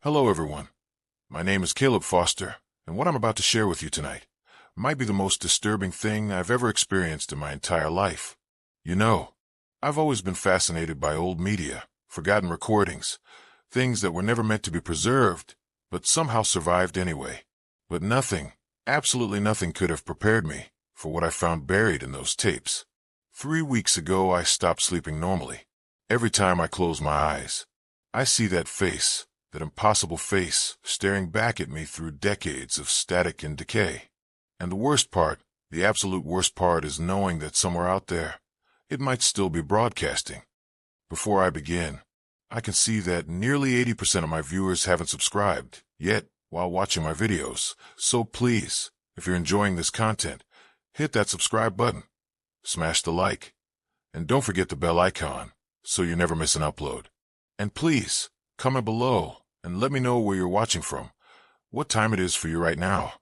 Hello, everyone. My name is Caleb Foster, and what I'm about to share with you tonight might be the most disturbing thing I've ever experienced in my entire life. You know, I've always been fascinated by old media, forgotten recordings, things that were never meant to be preserved, but somehow survived anyway. But nothing, absolutely nothing could have prepared me for what I found buried in those tapes. 3 weeks ago, I stopped sleeping normally. Every time I close my eyes, I see that face. That impossible face staring back at me through decades of static and decay. And the worst part, the absolute worst part, is knowing that somewhere out there, it might still be broadcasting. Before I begin, I can see that nearly 80% of my viewers haven't subscribed yet while watching my videos. So please, if you're enjoying this content, hit that subscribe button, smash the like, and don't forget the bell icon so you never miss an upload. And please, comment below and let me know where you're watching from, what time it is for you right now.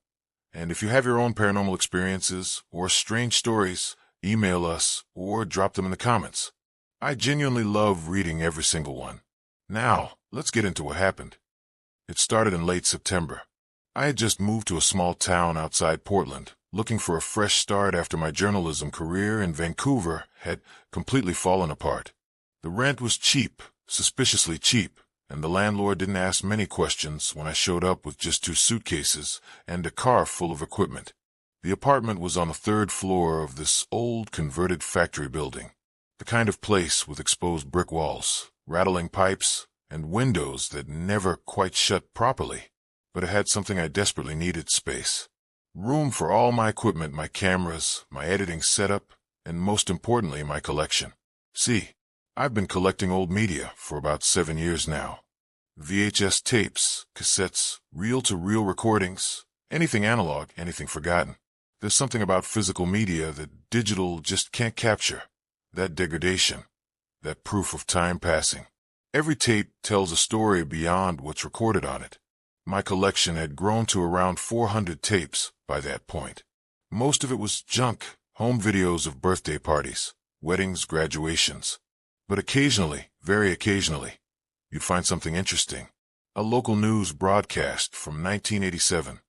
And if you have your own paranormal experiences or strange stories, email us or drop them in the comments. I genuinely love reading every single one. Now, let's get into what happened. It started in late September. I had just moved to a small town outside Portland, looking for a fresh start after my journalism career in Vancouver had completely fallen apart. The rent was cheap, suspiciously cheap, and the landlord didn't ask many questions when I showed up with just 2 suitcases and a car full of equipment. The apartment was on the 3rd floor of this old converted factory building, the kind of place with exposed brick walls, rattling pipes, and windows that never quite shut properly. But it had something I desperately needed: space. Room for all my equipment, my cameras, my editing setup, and most importantly, my collection. See, I've been collecting old media for about 7 years now. VHS tapes, cassettes, reel-to-reel recordings, anything analog, anything forgotten. There's something about physical media that digital just can't capture. That degradation, that proof of time passing. Every tape tells a story beyond what's recorded on it. My collection had grown to around 400 tapes by that point. Most of it was junk, home videos of birthday parties, weddings, graduations. But occasionally, very occasionally, you'd find something interesting. A local news broadcast from 1987.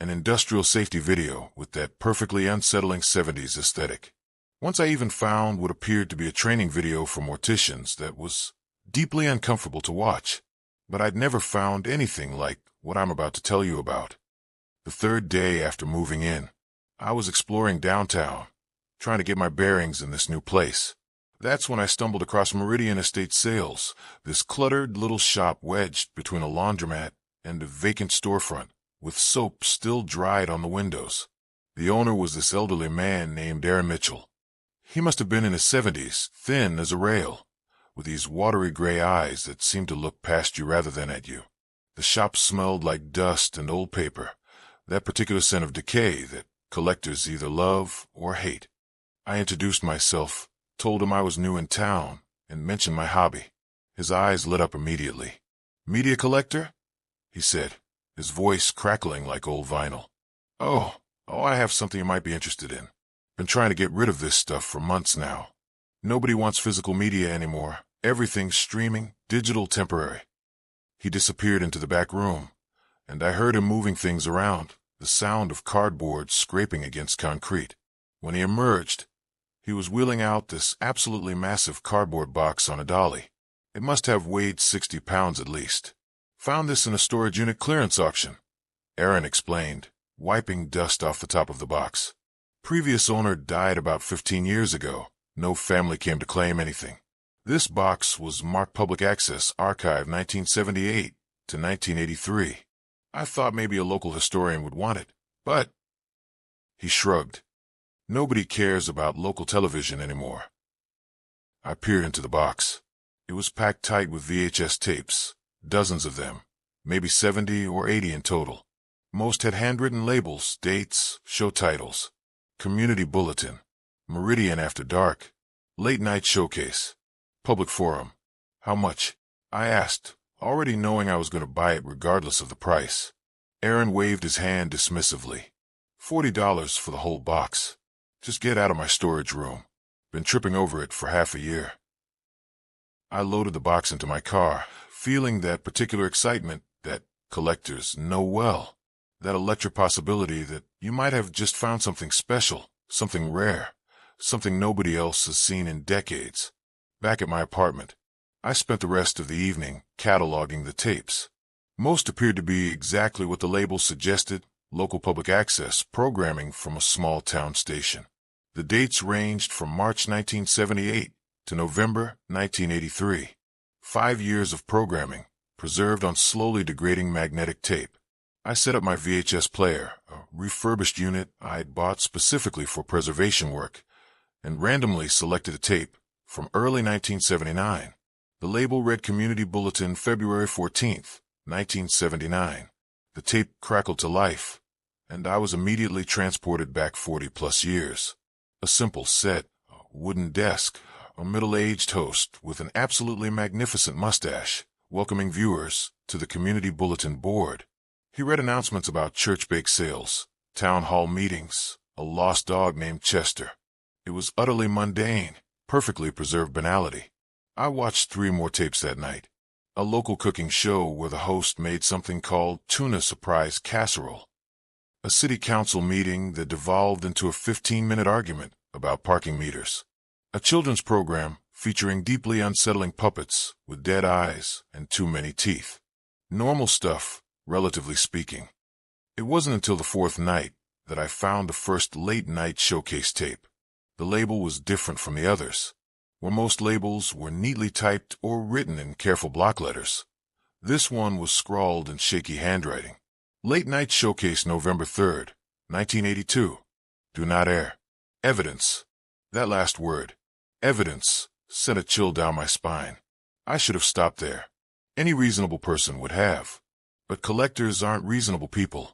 An industrial safety video with that perfectly unsettling 70s aesthetic. Once I even found what appeared to be a training video for morticians that was deeply uncomfortable to watch. But I'd never found anything like what I'm about to tell you about. The 3rd day after moving in, I was exploring downtown, trying to get my bearings in this new place. That's when I stumbled across Meridian Estate Sales, this cluttered little shop wedged between a laundromat and a vacant storefront, with soap still dried on the windows. The owner was this elderly man named Aaron Mitchell. He must have been in his 70s, thin as a rail, with these watery gray eyes that seemed to look past you rather than at you. The shop smelled like dust and old paper, that particular scent of decay that collectors either love or hate. I introduced myself, told him I was new in town, and mentioned my hobby. His eyes lit up immediately. "Media collector?" he said, his voice crackling like old vinyl. Oh, I have something you might be interested in. Been trying to get rid of this stuff for months now. Nobody wants physical media anymore. Everything's streaming, digital, temporary." He disappeared into the back room, and I heard him moving things around, the sound of cardboard scraping against concrete. When he emerged, he was wheeling out this absolutely massive cardboard box on a dolly. It must have weighed 60 pounds at least. "Found this in a storage unit clearance auction," Aaron explained, wiping dust off the top of the box. Previous owner died about 15 years ago. No family came to claim anything. This box was marked Public Access Archive 1978 to 1983. I thought maybe a local historian would want it, but he shrugged. Nobody cares about local television anymore. I peered into the box. It was packed tight with VHS tapes, dozens of them, maybe 70 or 80 in total. Most had handwritten labels, dates, show titles, community bulletin, Meridian After Dark, late night showcase, public forum. "How much?" I asked, already knowing I was going to buy it regardless of the price. Aaron waved his hand dismissively. $40 for the whole box. Just get out of my storage room. Been tripping over it for half a year. I loaded the box into my car, feeling that particular excitement, that collectors know well. That electric possibility that you might have just found something special, something rare, something nobody else has seen in decades. Back at my apartment, I spent the rest of the evening cataloging the tapes. Most appeared to be exactly what the label suggested, local public access programming from a small town station. The dates ranged from March 1978 to November 1983. 5 years of programming, preserved on slowly degrading magnetic tape. I set up my VHS player, a refurbished unit I'd bought specifically for preservation work, and randomly selected a tape from early 1979. The label read Community Bulletin, February 14th, 1979. The tape crackled to life, and I was immediately transported back 40-plus years. A simple set, a wooden desk, a middle-aged host with an absolutely magnificent mustache, welcoming viewers to the Community Bulletin board. He read announcements about church bake sales, town hall meetings, a lost dog named Chester. It was utterly mundane, perfectly preserved banality. I watched 3 more tapes that night. A local cooking show where the host made something called tuna surprise casserole. A city council meeting that devolved into a 15-minute argument about parking meters. A children's program featuring deeply unsettling puppets with dead eyes and too many teeth. Normal stuff, relatively speaking. It wasn't until the 4th night that I found the first late-night showcase tape. The label was different from the others. Where most labels were neatly typed or written in careful block letters, this one was scrawled in shaky handwriting. Late Night Showcase, November 3rd, 1982. Do not air. Evidence. That last word, evidence, sent a chill down my spine. I should have stopped there. Any reasonable person would have. But collectors aren't reasonable people,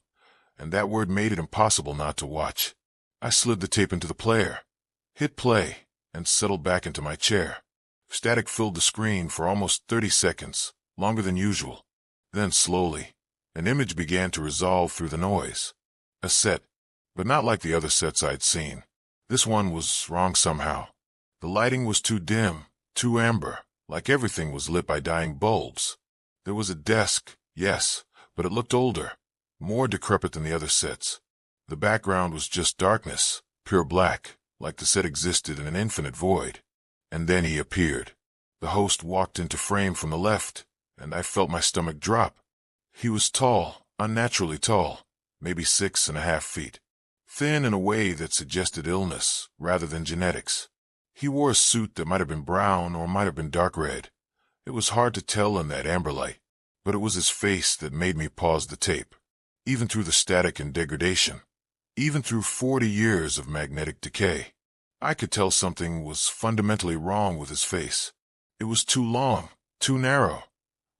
and that word made it impossible not to watch. I slid the tape into the player, hit play, and settled back into my chair. Static filled the screen for almost 30 seconds, longer than usual. Then slowly, an image began to resolve through the noise. A set, but not like the other sets I'd seen. This one was wrong somehow. The lighting was too dim, too amber, like everything was lit by dying bulbs. There was a desk, yes, but it looked older, more decrepit than the other sets. The background was just darkness, pure black, like the set existed in an infinite void. And then he appeared. The host walked into frame from the left, and I felt my stomach drop. He was tall, unnaturally tall, maybe 6.5 feet. Thin in a way that suggested illness rather than genetics. He wore a suit that might have been brown or might have been dark red. It was hard to tell in that amber light, but it was his face that made me pause the tape. Even through the static and degradation, even through 40 years of magnetic decay, I could tell something was fundamentally wrong with his face. It was too long, too narrow,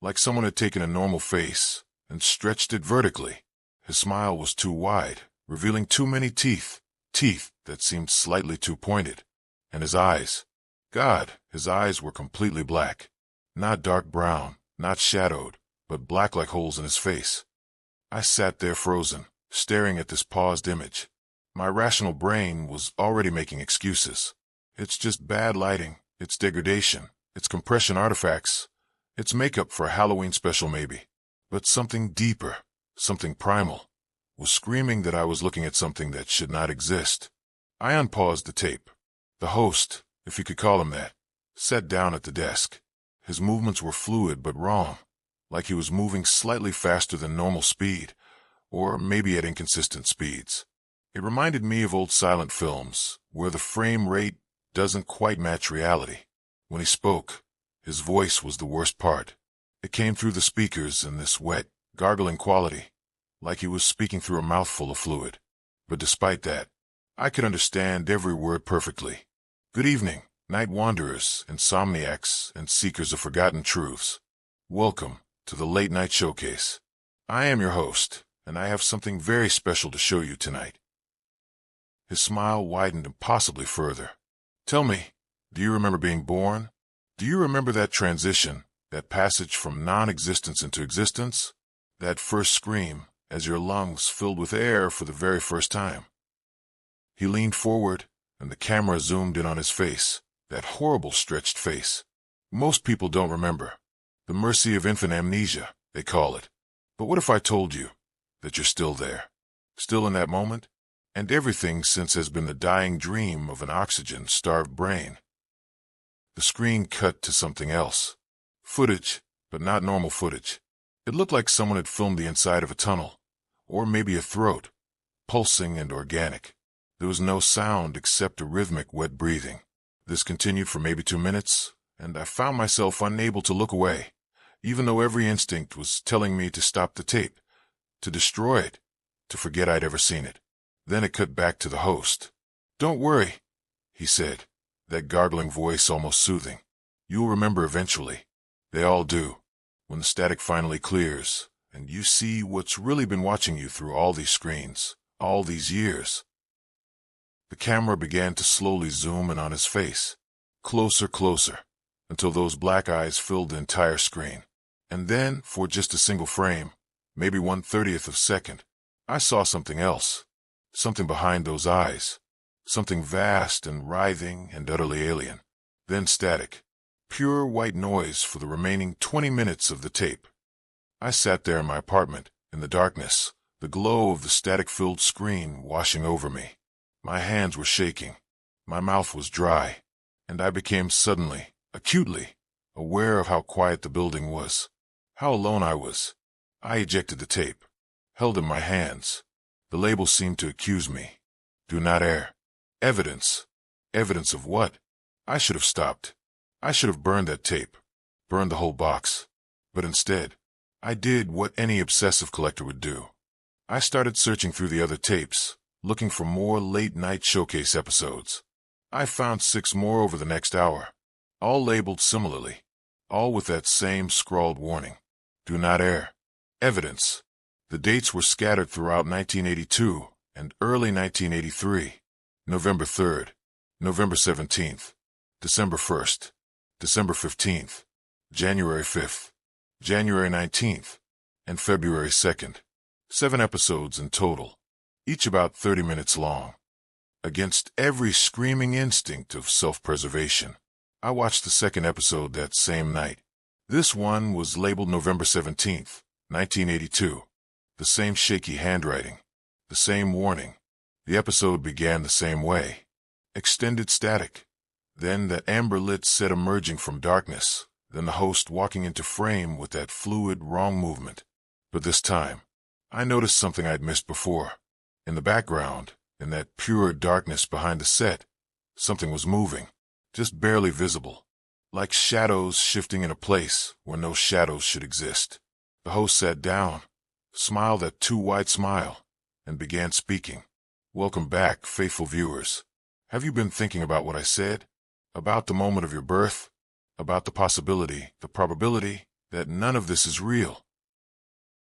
like someone had taken a normal face and stretched it vertically. His smile was too wide, revealing too many teeth, teeth that seemed slightly too pointed. And his eyes, God, his eyes were completely black. Not dark brown, not shadowed, but black like holes in his face. I sat there frozen, staring at this paused image. My rational brain was already making excuses. It's just bad lighting, it's degradation, it's compression artifacts, it's makeup for a Halloween special maybe. But something deeper, something primal, was screaming that I was looking at something that should not exist. I unpaused the tape. The host, if you could call him that, sat down at the desk. His movements were fluid but wrong, like he was moving slightly faster than normal speed, or maybe at inconsistent speeds. It reminded me of old silent films, where the frame rate doesn't quite match reality. When he spoke, his voice was the worst part. It came through the speakers in this wet, gargling quality, like he was speaking through a mouthful of fluid. But despite that, I could understand every word perfectly. Good evening, night wanderers, insomniacs, and seekers of forgotten truths. Welcome to the Late Night Showcase. I am your host, and I have something very special to show you tonight. His smile widened impossibly further. Tell me, do you remember being born? Do you remember that transition, that passage from non-existence into existence? That first scream, as your lungs filled with air for the very first time? He leaned forward, and the camera zoomed in on his face, that horrible stretched face. Most people don't remember. The mercy of infant amnesia, they call it. But what if I told you that you're still there, still in that moment, and everything since has been the dying dream of an oxygen-starved brain? The screen cut to something else. Footage, but not normal footage. It looked like someone had filmed the inside of a tunnel, or maybe a throat, pulsing and organic. There was no sound except a rhythmic wet breathing. This continued for maybe 2 minutes, and I found myself unable to look away, even though every instinct was telling me to stop the tape, to destroy it, to forget I'd ever seen it. Then it cut back to the host. "Don't worry," he said, that gargling voice almost soothing. "You'll remember eventually. They all do. When the static finally clears, and you see what's really been watching you through all these screens, all these years." The camera began to slowly zoom in on his face, closer, closer, until those black eyes filled the entire screen. And then, for just a single frame, maybe 1/30th of a second, I saw something else, something behind those eyes, something vast and writhing and utterly alien. Then static, pure white noise for the remaining 20 minutes of the tape. I sat there in my apartment, in the darkness, the glow of the static-filled screen washing over me. My hands were shaking, my mouth was dry, and I became suddenly, acutely, aware of how quiet the building was, how alone I was. I ejected the tape, held in my hands. The label seemed to accuse me. "Do not air." Evidence. Evidence of what? I should have stopped. I should have burned that tape, burned the whole box. But instead, I did what any obsessive collector would do. I started searching through the other tapes, looking for more late-night showcase episodes. I found 6 more over the next hour, all labeled similarly, all with that same scrawled warning. "Do not air." Evidence. The dates were scattered throughout 1982 and early 1983. November 3rd, November 17th, December 1st, December 15th, January 5th, January 19th, and February 2nd. 7 episodes in total, each about 30 minutes long. Against every screaming instinct of self-preservation, I watched the second episode that same night. This one was labeled November 17th, 1982. The same shaky handwriting, the same warning. The episode began the same way. Extended static. Then that amber-lit set emerging from darkness. Then the host walking into frame with that fluid, wrong movement. But this time, I noticed something I'd missed before. In the background, in that pure darkness behind the set, something was moving, just barely visible, like shadows shifting in a place where no shadows should exist. The host sat down, smiled that too wide smile, and began speaking. "Welcome back, faithful viewers. Have you been thinking about what I said? About the moment of your birth? About the possibility, the probability, that none of this is real?"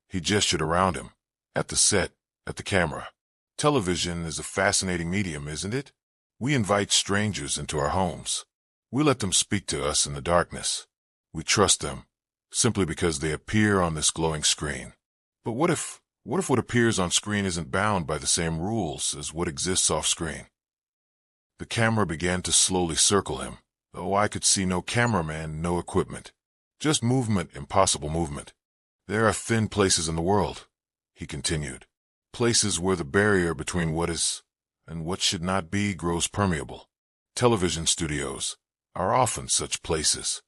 He gestured around him, at the set, at the camera. "Television is a fascinating medium, isn't it? We invite strangers into our homes. We let them speak to us in the darkness. We trust them, simply because they appear on this glowing screen. But what if what appears on screen isn't bound by the same rules as what exists off-screen?" The camera began to slowly circle him, though I could see no cameraman, no equipment. Just movement, impossible movement. "There are thin places in the world," he continued. "Places where the barrier between what is and what should not be grows permeable. Television studios are often such places.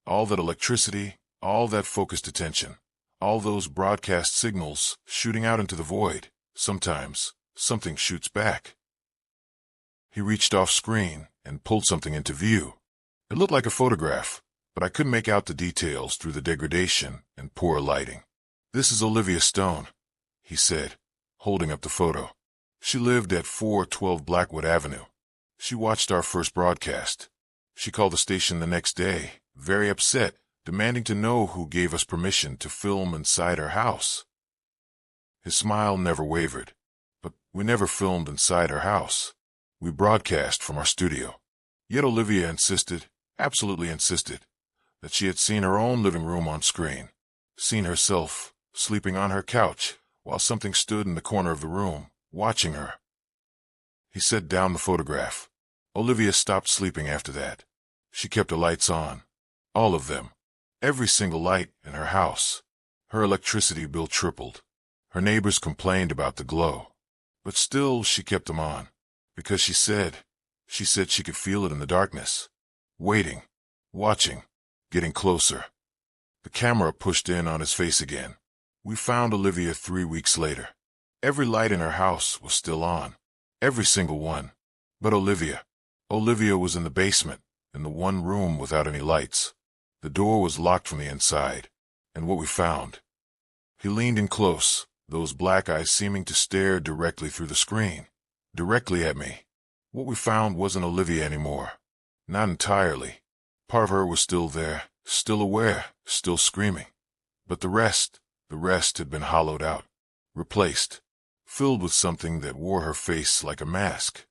All that electricity, all that focused attention, all those broadcast signals shooting out into the void. Sometimes, something shoots back." He reached off screen and pulled something into view. It looked like a photograph, but I couldn't make out the details through the degradation and poor lighting. "This is Olivia Stone," he said, holding up the photo. "She lived at 412 Blackwood Avenue. She watched our first broadcast. She called the station the next day, very upset, demanding to know who gave us permission to film inside her house." His smile never wavered. "But we never filmed inside her house. We broadcast from our studio." Yet Olivia insisted, absolutely insisted, that she had seen her own living room on screen, seen herself sleeping on her couch while something stood in the corner of the room, watching her. He set down the photograph. Olivia stopped sleeping after that. She kept the lights on. All of them. Every single light in her house. Her electricity bill tripled. Her neighbors complained about the glow. But still, she kept them on. Because she said she could feel it in the darkness. Waiting. Watching. Getting closer. The camera pushed in on his face again. We found Olivia 3 weeks later. Every light in her house was still on. Every single one. But Olivia was in the basement, in the one room without any lights. The door was locked from the inside. And what we found. He leaned in close, those black eyes seeming to stare directly through the screen. Directly at me. What we found wasn't Olivia anymore. Not entirely. Part of her was still there, still aware, still screaming. But the rest had been hollowed out. Replaced. Filled with something that wore her face like a mask.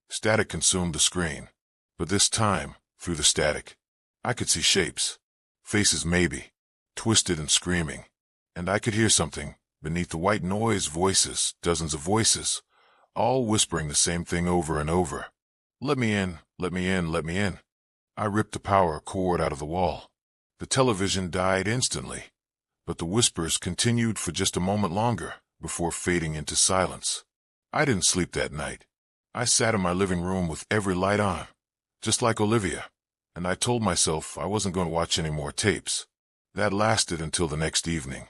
Static consumed the screen. But this time, through the static, I could see shapes. Faces maybe. Twisted and screaming. And I could hear something. Beneath the white noise, voices, dozens of voices, all whispering the same thing over and over. Let me in, let me in, let me in. I ripped the power cord out of the wall. The television died instantly. But the whispers continued for just a moment longer, before fading into silence. I didn't sleep that night. I sat in my living room with every light on, just like Olivia, and I told myself I wasn't going to watch any more tapes. That lasted until the next evening.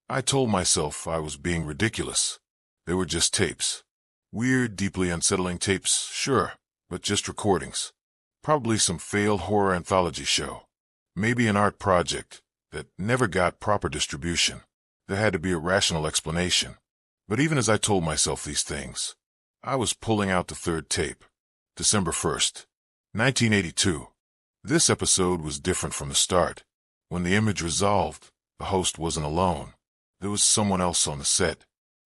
I told myself I was being ridiculous. They were just tapes. Weird, deeply unsettling tapes, sure, but just recordings. Probably some failed horror anthology show. Maybe an art project that never got proper distribution. There had to be a rational explanation. But even as I told myself these things, I was pulling out the third tape. December 1st, 1982. This episode was different from the start. When the image resolved, the host wasn't alone. There was someone else on the set.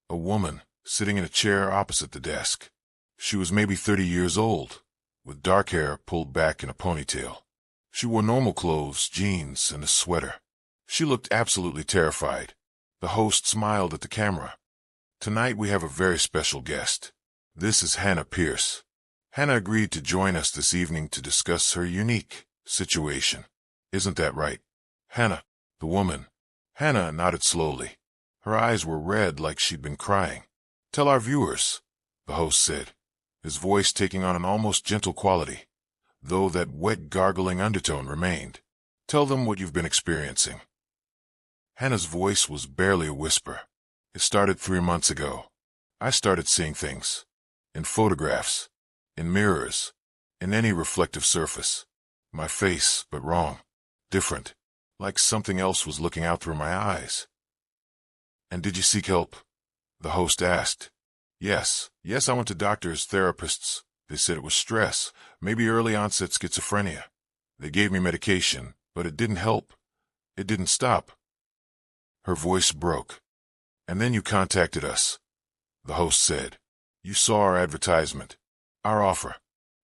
A woman, sitting in a chair opposite the desk. She was maybe 30 years old, with dark hair pulled back in a ponytail. She wore normal clothes, jeans, and a sweater. She looked absolutely terrified. The host smiled at the camera. Tonight we have a very special guest. This is Hannah Pierce. Hannah agreed to join us this evening to discuss her unique situation. Isn't that right? Hannah, the woman. Hannah nodded slowly. Her eyes were red like she'd been crying. Tell our viewers, the host said, his voice taking on an almost gentle quality, though that wet gargling undertone remained. Tell them what you've been experiencing. Hannah's voice was barely a whisper. It started 3 months ago. I started seeing things. In photographs. In mirrors. In any reflective surface. My face, but wrong. Different. Like something else was looking out through my eyes. And did you seek help? The host asked. Yes, I went to doctors, therapists. They said it was stress, maybe early onset schizophrenia. They gave me medication, but it didn't help. It didn't stop. Her voice broke. And then you contacted us, the host said. You saw our advertisement, our offer.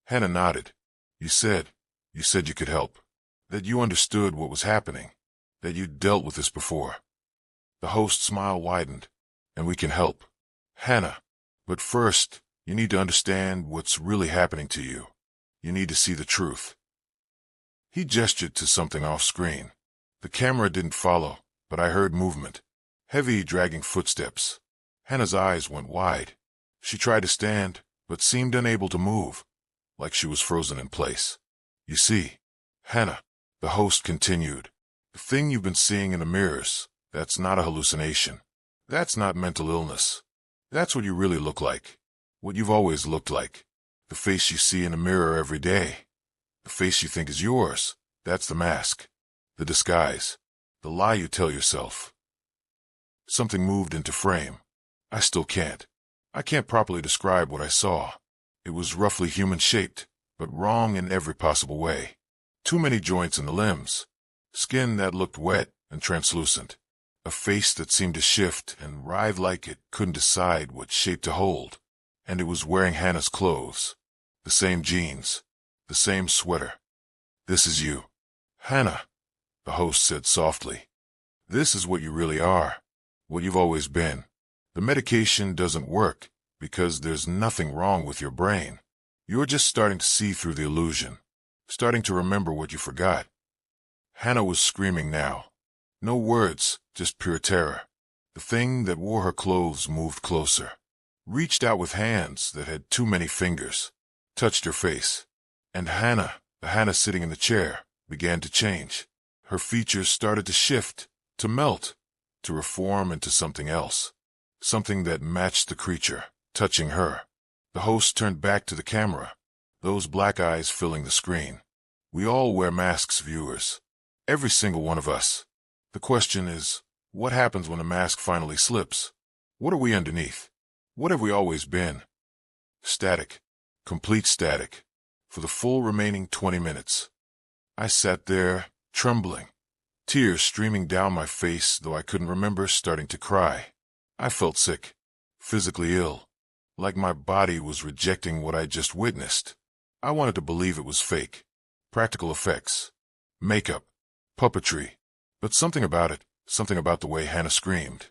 Hannah nodded. You said you could help, that you understood what was happening, that you'd dealt with this before. The host's smile widened. And we can help. Hannah, but first, you need to understand what's really happening to you. You need to see the truth. He gestured to something off-screen. The camera didn't follow, but I heard movement. Heavy, dragging footsteps. Hannah's eyes went wide. She tried to stand, but seemed unable to move, like she was frozen in place. You see, Hannah, the host continued, the thing you've been seeing in the mirrors, that's not a hallucination. That's not mental illness. That's what you really look like. What you've always looked like. The face you see in the mirror every day. The face you think is yours. That's the mask. The disguise. The lie you tell yourself. Something moved into frame. I still can't. I can't properly describe what I saw. It was roughly human-shaped, but wrong in every possible way. Too many joints in the limbs. Skin that looked wet and translucent. A face that seemed to shift and writhe like it couldn't decide what shape to hold. And it was wearing Hannah's clothes. The same jeans. The same sweater. This is you. Hannah, the host said softly. This is what you really are. What you've always been. The medication doesn't work because there's nothing wrong with your brain. You're just starting to see through the illusion. Starting to remember what you forgot. Hannah was screaming now. No words, just pure terror. The thing that wore her clothes moved closer, reached out with hands that had too many fingers, touched her face. And Hannah, the Hannah sitting in the chair, began to change. Her features started to shift, to melt, to reform into something else. Something that matched the creature, touching her. The host turned back to the camera, those black eyes filling the screen. We all wear masks, viewers. Every single one of us. The question is, what happens when the mask finally slips? What are we underneath? What have we always been? Static. Complete static. For the full remaining 20 minutes. I sat there, trembling. Tears streaming down my face, though I couldn't remember starting to cry. I felt sick. Physically ill. Like my body was rejecting what I just witnessed. I wanted to believe it was fake. Practical effects. Makeup. Puppetry. But something about it, something about the way Hannah screamed.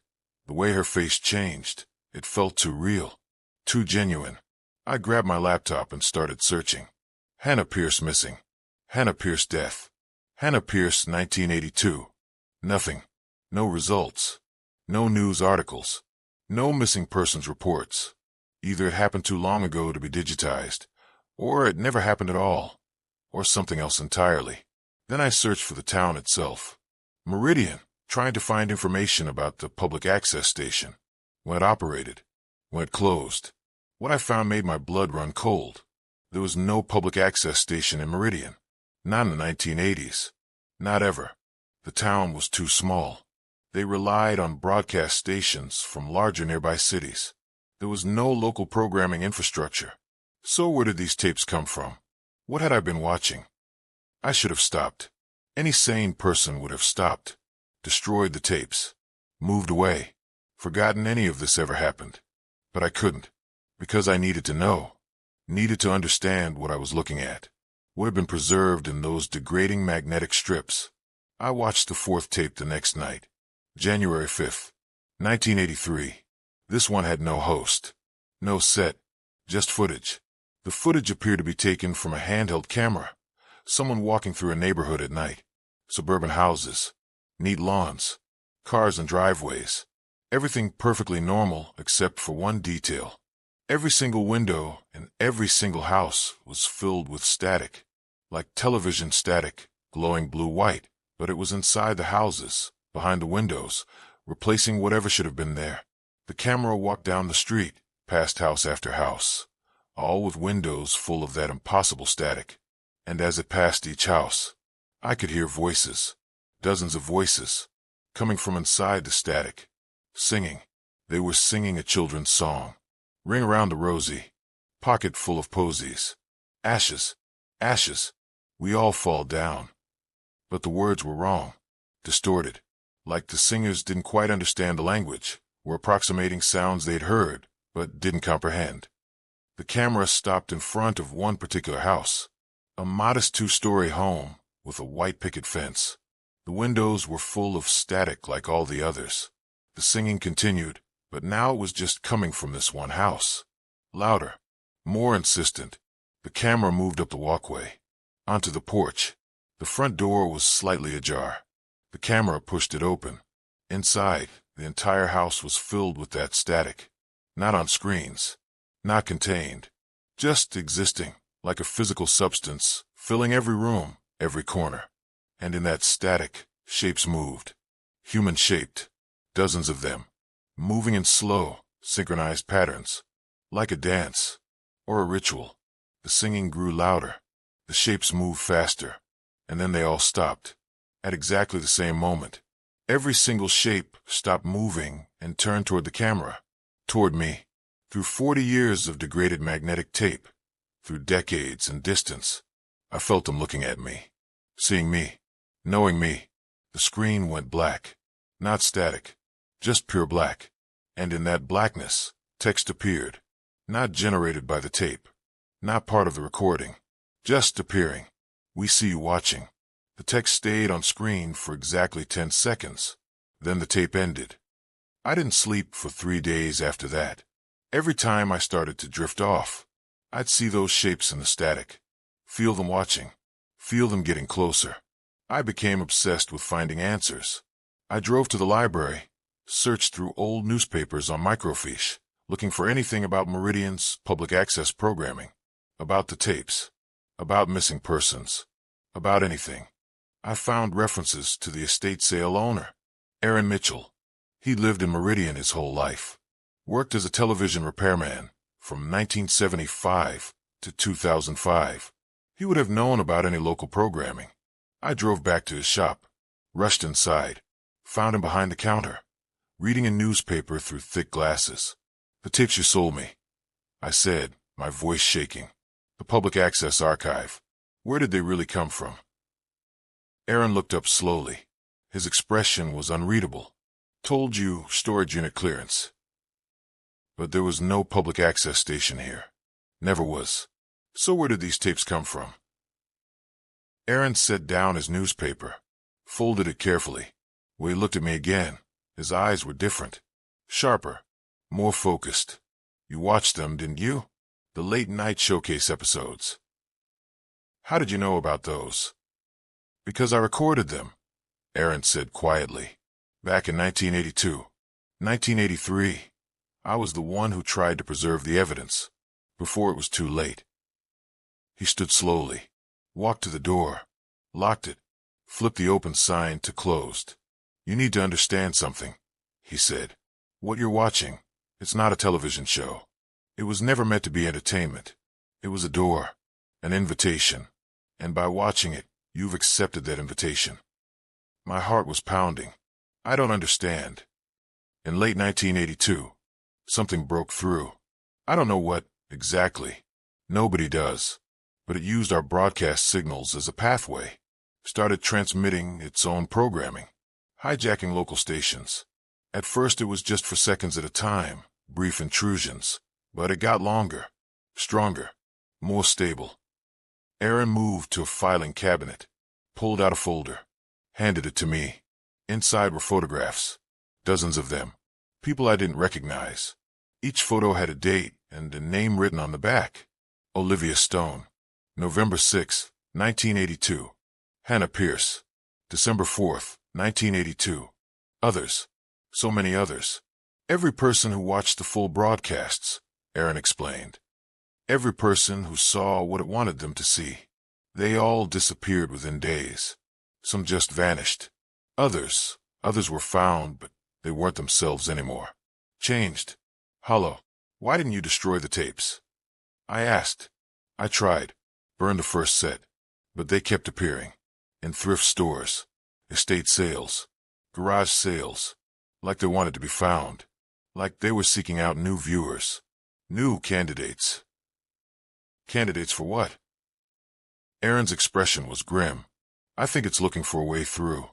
The way her face changed. It felt too real. Too genuine. I grabbed my laptop and started searching. Hannah Pierce missing. Hannah Pierce death. Hannah Pierce 1982. Nothing. No results. No news articles. No missing persons reports. Either it happened too long ago to be digitized, or it never happened at all, or something else entirely. Then I searched for the town itself. Meridian, trying to find information about the public access station. When it operated. When it closed. What I found made my blood run cold. There was no public access station in Meridian. Not in the 1980s. Not ever. The town was too small. They relied on broadcast stations from larger nearby cities. There was no local programming infrastructure. So where did these tapes come from? What had I been watching? I should have stopped. Any sane person would have stopped. Destroyed the tapes. Moved away. Forgotten any of this ever happened. But I couldn't. Because I needed to know. Needed to understand what I was looking at. What had been preserved in those degrading magnetic strips. I watched the fourth tape the next night. January 5th, 1983. This one had no host. No set. Just footage. The footage appeared to be taken from a handheld camera. Someone walking through a neighborhood at night. Suburban houses. Neat lawns. Cars and driveways. Everything perfectly normal except for one detail. Every single window in every single house was filled with static. Like television static, glowing blue-white, but it was inside the houses, behind the windows, replacing whatever should have been there. The camera walked down the street, past house after house, all with windows full of that impossible static. And as it passed each house, I could hear voices, dozens of voices, coming from inside the static, singing. They were singing a children's song. Ring around the rosy, pocket full of posies. Ashes, ashes, we all fall down. But the words were wrong, distorted, like the singers didn't quite understand the language, were approximating sounds they'd heard, but didn't comprehend. The camera stopped in front of one particular house, a modest two-story home with a white picket fence. The windows were full of static like all the others. The singing continued, but now it was just coming from this one house. Louder, more insistent. The camera moved up the walkway, onto the porch. The front door was slightly ajar. The camera pushed it open. Inside, the entire house was filled with that static. Not on screens. Not contained. Just existing, like a physical substance, filling every room, every corner. And in that static, shapes moved. Human-shaped. Dozens of them. Moving in slow, synchronized patterns. Like a dance. Or a ritual. The singing grew louder. The shapes moved faster. And then they all stopped. At exactly the same moment. Every single shape stopped moving and turned toward the camera. Toward me. Through 40 years of degraded magnetic tape. Through decades and distance. I felt them looking at me. Seeing me. Knowing me. The screen went black. Not static. Just pure black. And in that blackness, text appeared. Not generated by the tape. Not part of the recording. Just appearing. We see you watching. The text stayed on screen for exactly 10 seconds. Then the tape ended. I didn't sleep for 3 days after that. Every time I started to drift off, I'd see those shapes in the static. Feel them watching. Feel them getting closer. I became obsessed with finding answers. I drove to the library, searched through old newspapers on microfiche, looking for anything about Meridian's public access programming, about the tapes, about missing persons, about anything. I found references to the estate sale owner, Aaron Mitchell. He lived in Meridian his whole life, worked as a television repairman from 1975 to 2005. He would have known about any local programming. I drove back to his shop, rushed inside, found him behind the counter, reading a newspaper through thick glasses. "The tapes you sold me," I said, my voice shaking. "The public access archive. Where did they really come from?" Aaron looked up slowly. His expression was unreadable. "Told you, storage unit clearance." "But there was no public access station here. Never was. So where did these tapes come from?" Aaron set down his newspaper, folded it carefully. When he looked at me again, his eyes were different, sharper, more focused. "You watched them, didn't you? The late-night showcase episodes." "How did you know about those?" "Because I recorded them," Aaron said quietly. "Back in 1982, 1983, I was the one who tried to preserve the evidence, before it was too late." He stood slowly, walked to the door, locked it, flipped the open sign to closed. "You need to understand something," he said. "What you're watching, it's not a television show. It was never meant to be entertainment. It was a door, an invitation, and by watching it, you've accepted that invitation." My heart was pounding. I don't understand. In late 1982, something broke through. I don't know what, exactly. Nobody does. But it used our broadcast signals as a pathway, started transmitting its own programming, hijacking local stations. At first it was just for seconds at a time, brief intrusions, but it got longer, stronger, more stable. Aaron moved to a filing cabinet, pulled out a folder, handed it to me. Inside were photographs, dozens of them, people I didn't recognize. Each photo had a date and a name written on the back. Olivia Stone, November 6, 1982. Hannah Pierce, December 4th, 1982. Others, so many others. Every person who watched the full broadcasts, Aaron explained. Every person who saw what it wanted them to see. They all disappeared within days. Some just vanished. Others were found, but they weren't themselves anymore. Changed. Hollow. "Why didn't you destroy the tapes?" I asked. I tried. Burned the first set. But they kept appearing. In thrift stores, estate sales, garage sales. Like they wanted to be found. Like they were seeking out new viewers. New candidates. Candidates for what? Aaron's expression was grim. "I think it's looking for a way through.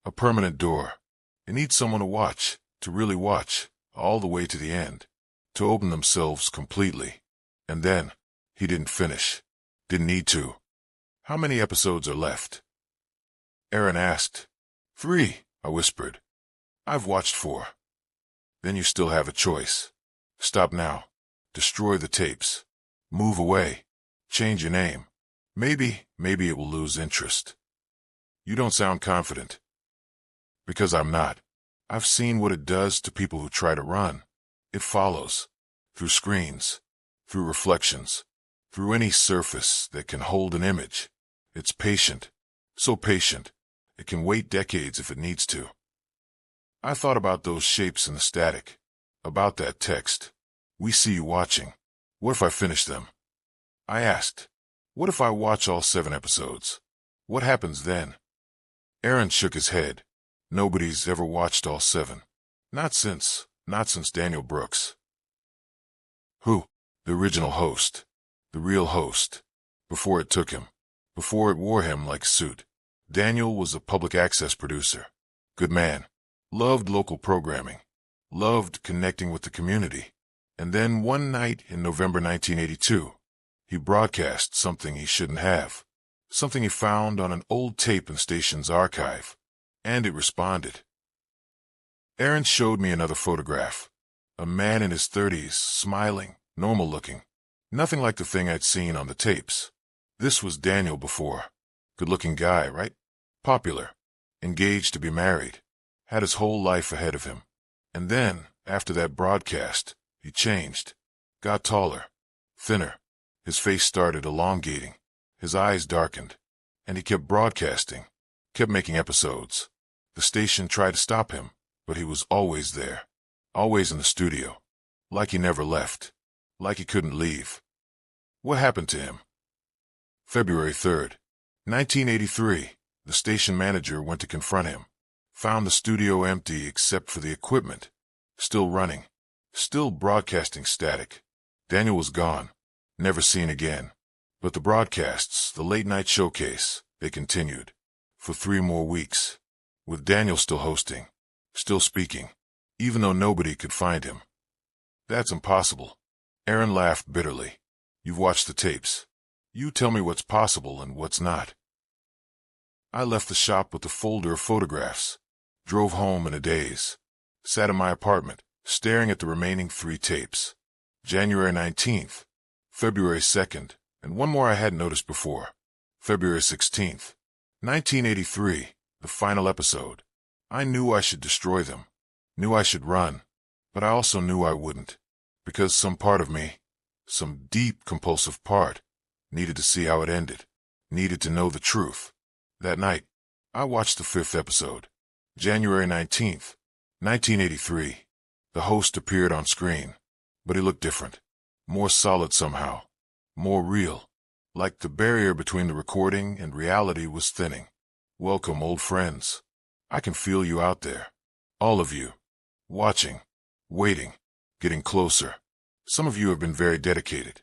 A permanent door. It needs someone to watch, to really watch, all the way to the end. To open themselves completely." And then, he didn't finish. Didn't need to. "How many episodes are left?" Aaron asked. 3, I whispered. "I've watched 4. "Then you still have a choice. Stop now. Destroy the tapes. Move away. Change your name. Maybe it will lose interest." "You don't sound confident." "Because I'm not. I've seen what it does to people who try to run. It follows. Through screens. Through reflections. Through any surface that can hold an image. It's patient. So patient. It can wait decades if it needs to." I thought about those shapes in the static. About that text. "We see you watching. What if I finish them?" I asked. "What if I watch all 7 episodes? What happens then?" Aaron shook his head. "Nobody's ever watched all 7. Not since Daniel Brooks." "Who?" "The original host. The real host. Before it took him. Before it wore him like a suit. Daniel was a public access producer. Good man. Loved local programming. Loved connecting with the community. And then one night in November 1982, he broadcast something he shouldn't have. Something he found on an old tape in station's archive. And it responded." Aaron showed me another photograph. A man in his 30s, smiling, normal looking. Nothing like the thing I'd seen on the tapes. This was Daniel before. Good-looking guy, right? Popular. Engaged to be married. had his whole life ahead of him. And then, after that broadcast, he changed, got taller, thinner. His face started elongating, his eyes darkened, and he kept broadcasting, kept making episodes. The station tried to stop him, but he was always there, always in the studio, like he never left, like he couldn't leave. What happened to him? February 3rd, 1983, the station manager went to confront him, found the studio empty except for the equipment, still running, still broadcasting static. Daniel was gone, never seen again. But the broadcasts, the late-night showcase, they continued, for 3 more weeks, with Daniel still hosting, still speaking, even though nobody could find him. That's impossible. Aaron laughed bitterly. You've watched the tapes. You tell me what's possible and what's not. I left the shop with a folder of photographs, drove home in a daze, sat in my apartment, staring at the remaining 3 tapes. January 19th, February 2nd, and one more I hadn't noticed before. February 16th, 1983, the final episode. I knew I should destroy them, knew I should run, but I also knew I wouldn't, because some part of me, some deep compulsive part, needed to see how it ended, needed to know the truth. That night, I watched the 5th episode. January 19th, 1983. The host appeared on screen, but he looked different, more solid somehow, more real, like the barrier between the recording and reality was thinning. Welcome, old friends. I can feel you out there, all of you, watching, waiting, getting closer. Some of you have been very dedicated,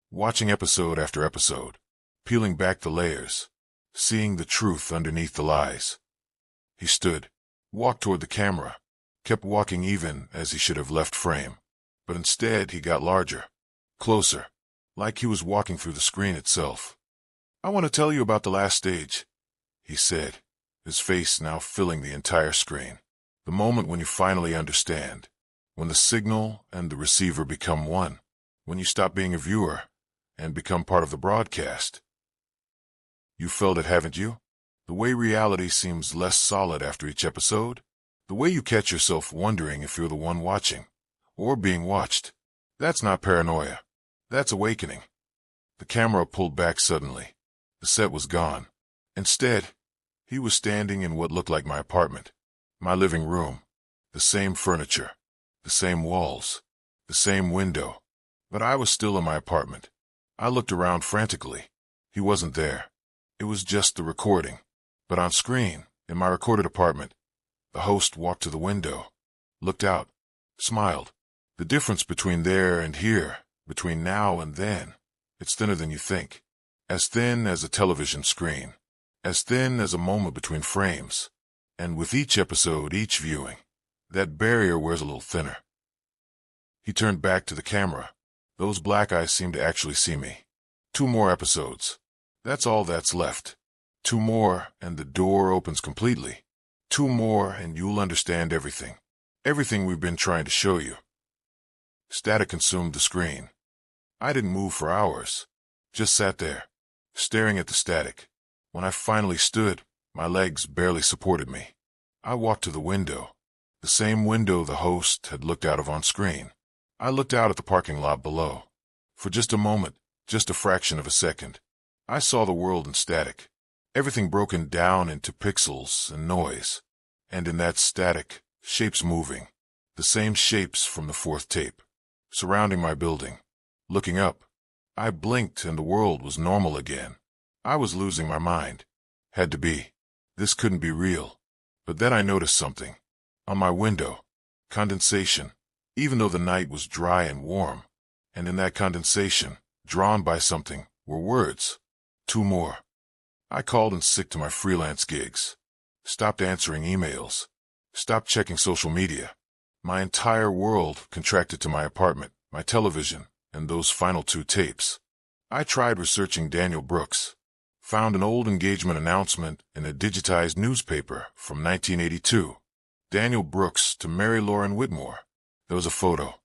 watching episode after episode, peeling back the layers, seeing the truth underneath the lies. He stood, walked toward the camera, kept walking even as he should have left frame, but instead he got larger, closer, like he was walking through the screen itself. I want to tell you about the last stage, he said, his face now filling the entire screen. The moment when you finally understand, when the signal and the receiver become one, when you stop being a viewer and become part of the broadcast. You felt it, haven't you? The way reality seems less solid after each episode? The way you catch yourself wondering if you're the one watching, or being watched. That's not paranoia. That's awakening. The camera pulled back suddenly. The set was gone. Instead, he was standing in what looked like my apartment, my living room. The same furniture, the same walls, the same window. But I was still in my apartment. I looked around frantically. He wasn't there. It was just the recording. But on screen, in my recorded apartment, the host walked to the window, looked out, smiled. The difference between there and here, between now and then, it's thinner than you think. As thin as a television screen. As thin as a moment between frames. And with each episode, each viewing, that barrier wears a little thinner. He turned back to the camera. Those black eyes seemed to actually see me. 2 more episodes. That's all that's left. 2 more, and the door opens completely. 2 more, and you'll understand everything. Everything we've been trying to show you. Static consumed the screen. I didn't move for hours. Just sat there, staring at the static. When I finally stood, my legs barely supported me. I walked to the window. The same window the host had looked out of on screen. I looked out at the parking lot below. For just a moment, just a fraction of a second, I saw the world in static. Everything broken down into pixels and noise. And in that static, shapes moving. The same shapes from the 4th tape. Surrounding my building. Looking up, I blinked and the world was normal again. I was losing my mind. Had to be. This couldn't be real. But then I noticed something. On my window. Condensation. Even though the night was dry and warm. And in that condensation, drawn by something, were words. 2 more. I called in sick to my freelance gigs. Stopped answering emails. Stopped checking social media. My entire world contracted to my apartment, my television, and those final 2 tapes. I tried researching Daniel Brooks. Found an old engagement announcement in a digitized newspaper from 1982. Daniel Brooks to Mary Lauren Whitmore. There was a photo.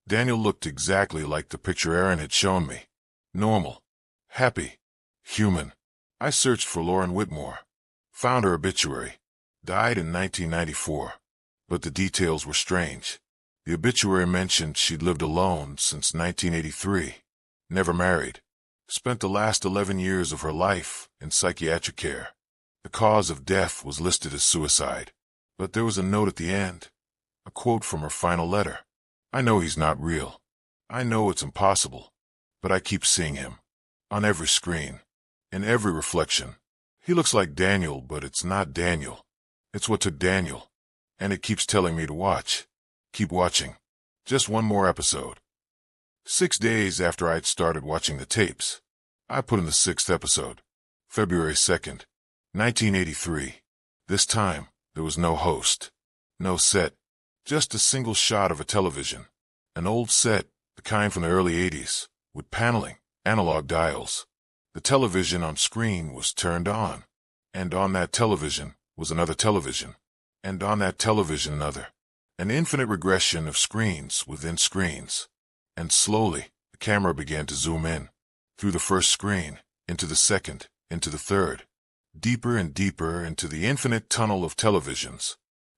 Daniel looked exactly like the picture Aaron had shown me. Normal. Happy. Human. I searched for Lauren Whitmore. Found her obituary. Died in 1994. but the details were strange. The obituary mentioned she'd lived alone since 1983, never married, spent the last 11 years of her life in psychiatric care. The cause of death was listed as suicide, but there was a note at the end, a quote from her final letter. I know he's not real. I know it's impossible, but I keep seeing him. On every screen, in every reflection. He looks like Daniel, but it's not Daniel. It's what took Daniel, and it keeps telling me to watch. Keep watching. Just one more episode. 6 days after I'd started watching the tapes, I put in the 6th episode, February 2nd, 1983. This time, there was no host, no set, just a single shot of a television. An old set, the kind from the early 80s, with paneling, analog dials. The television on screen was turned on, and on that television was another television, and on that television another. An infinite regression of screens within screens. And slowly, the camera began to zoom in, through the first screen, into the second, into the third, deeper and deeper into the infinite tunnel of televisions.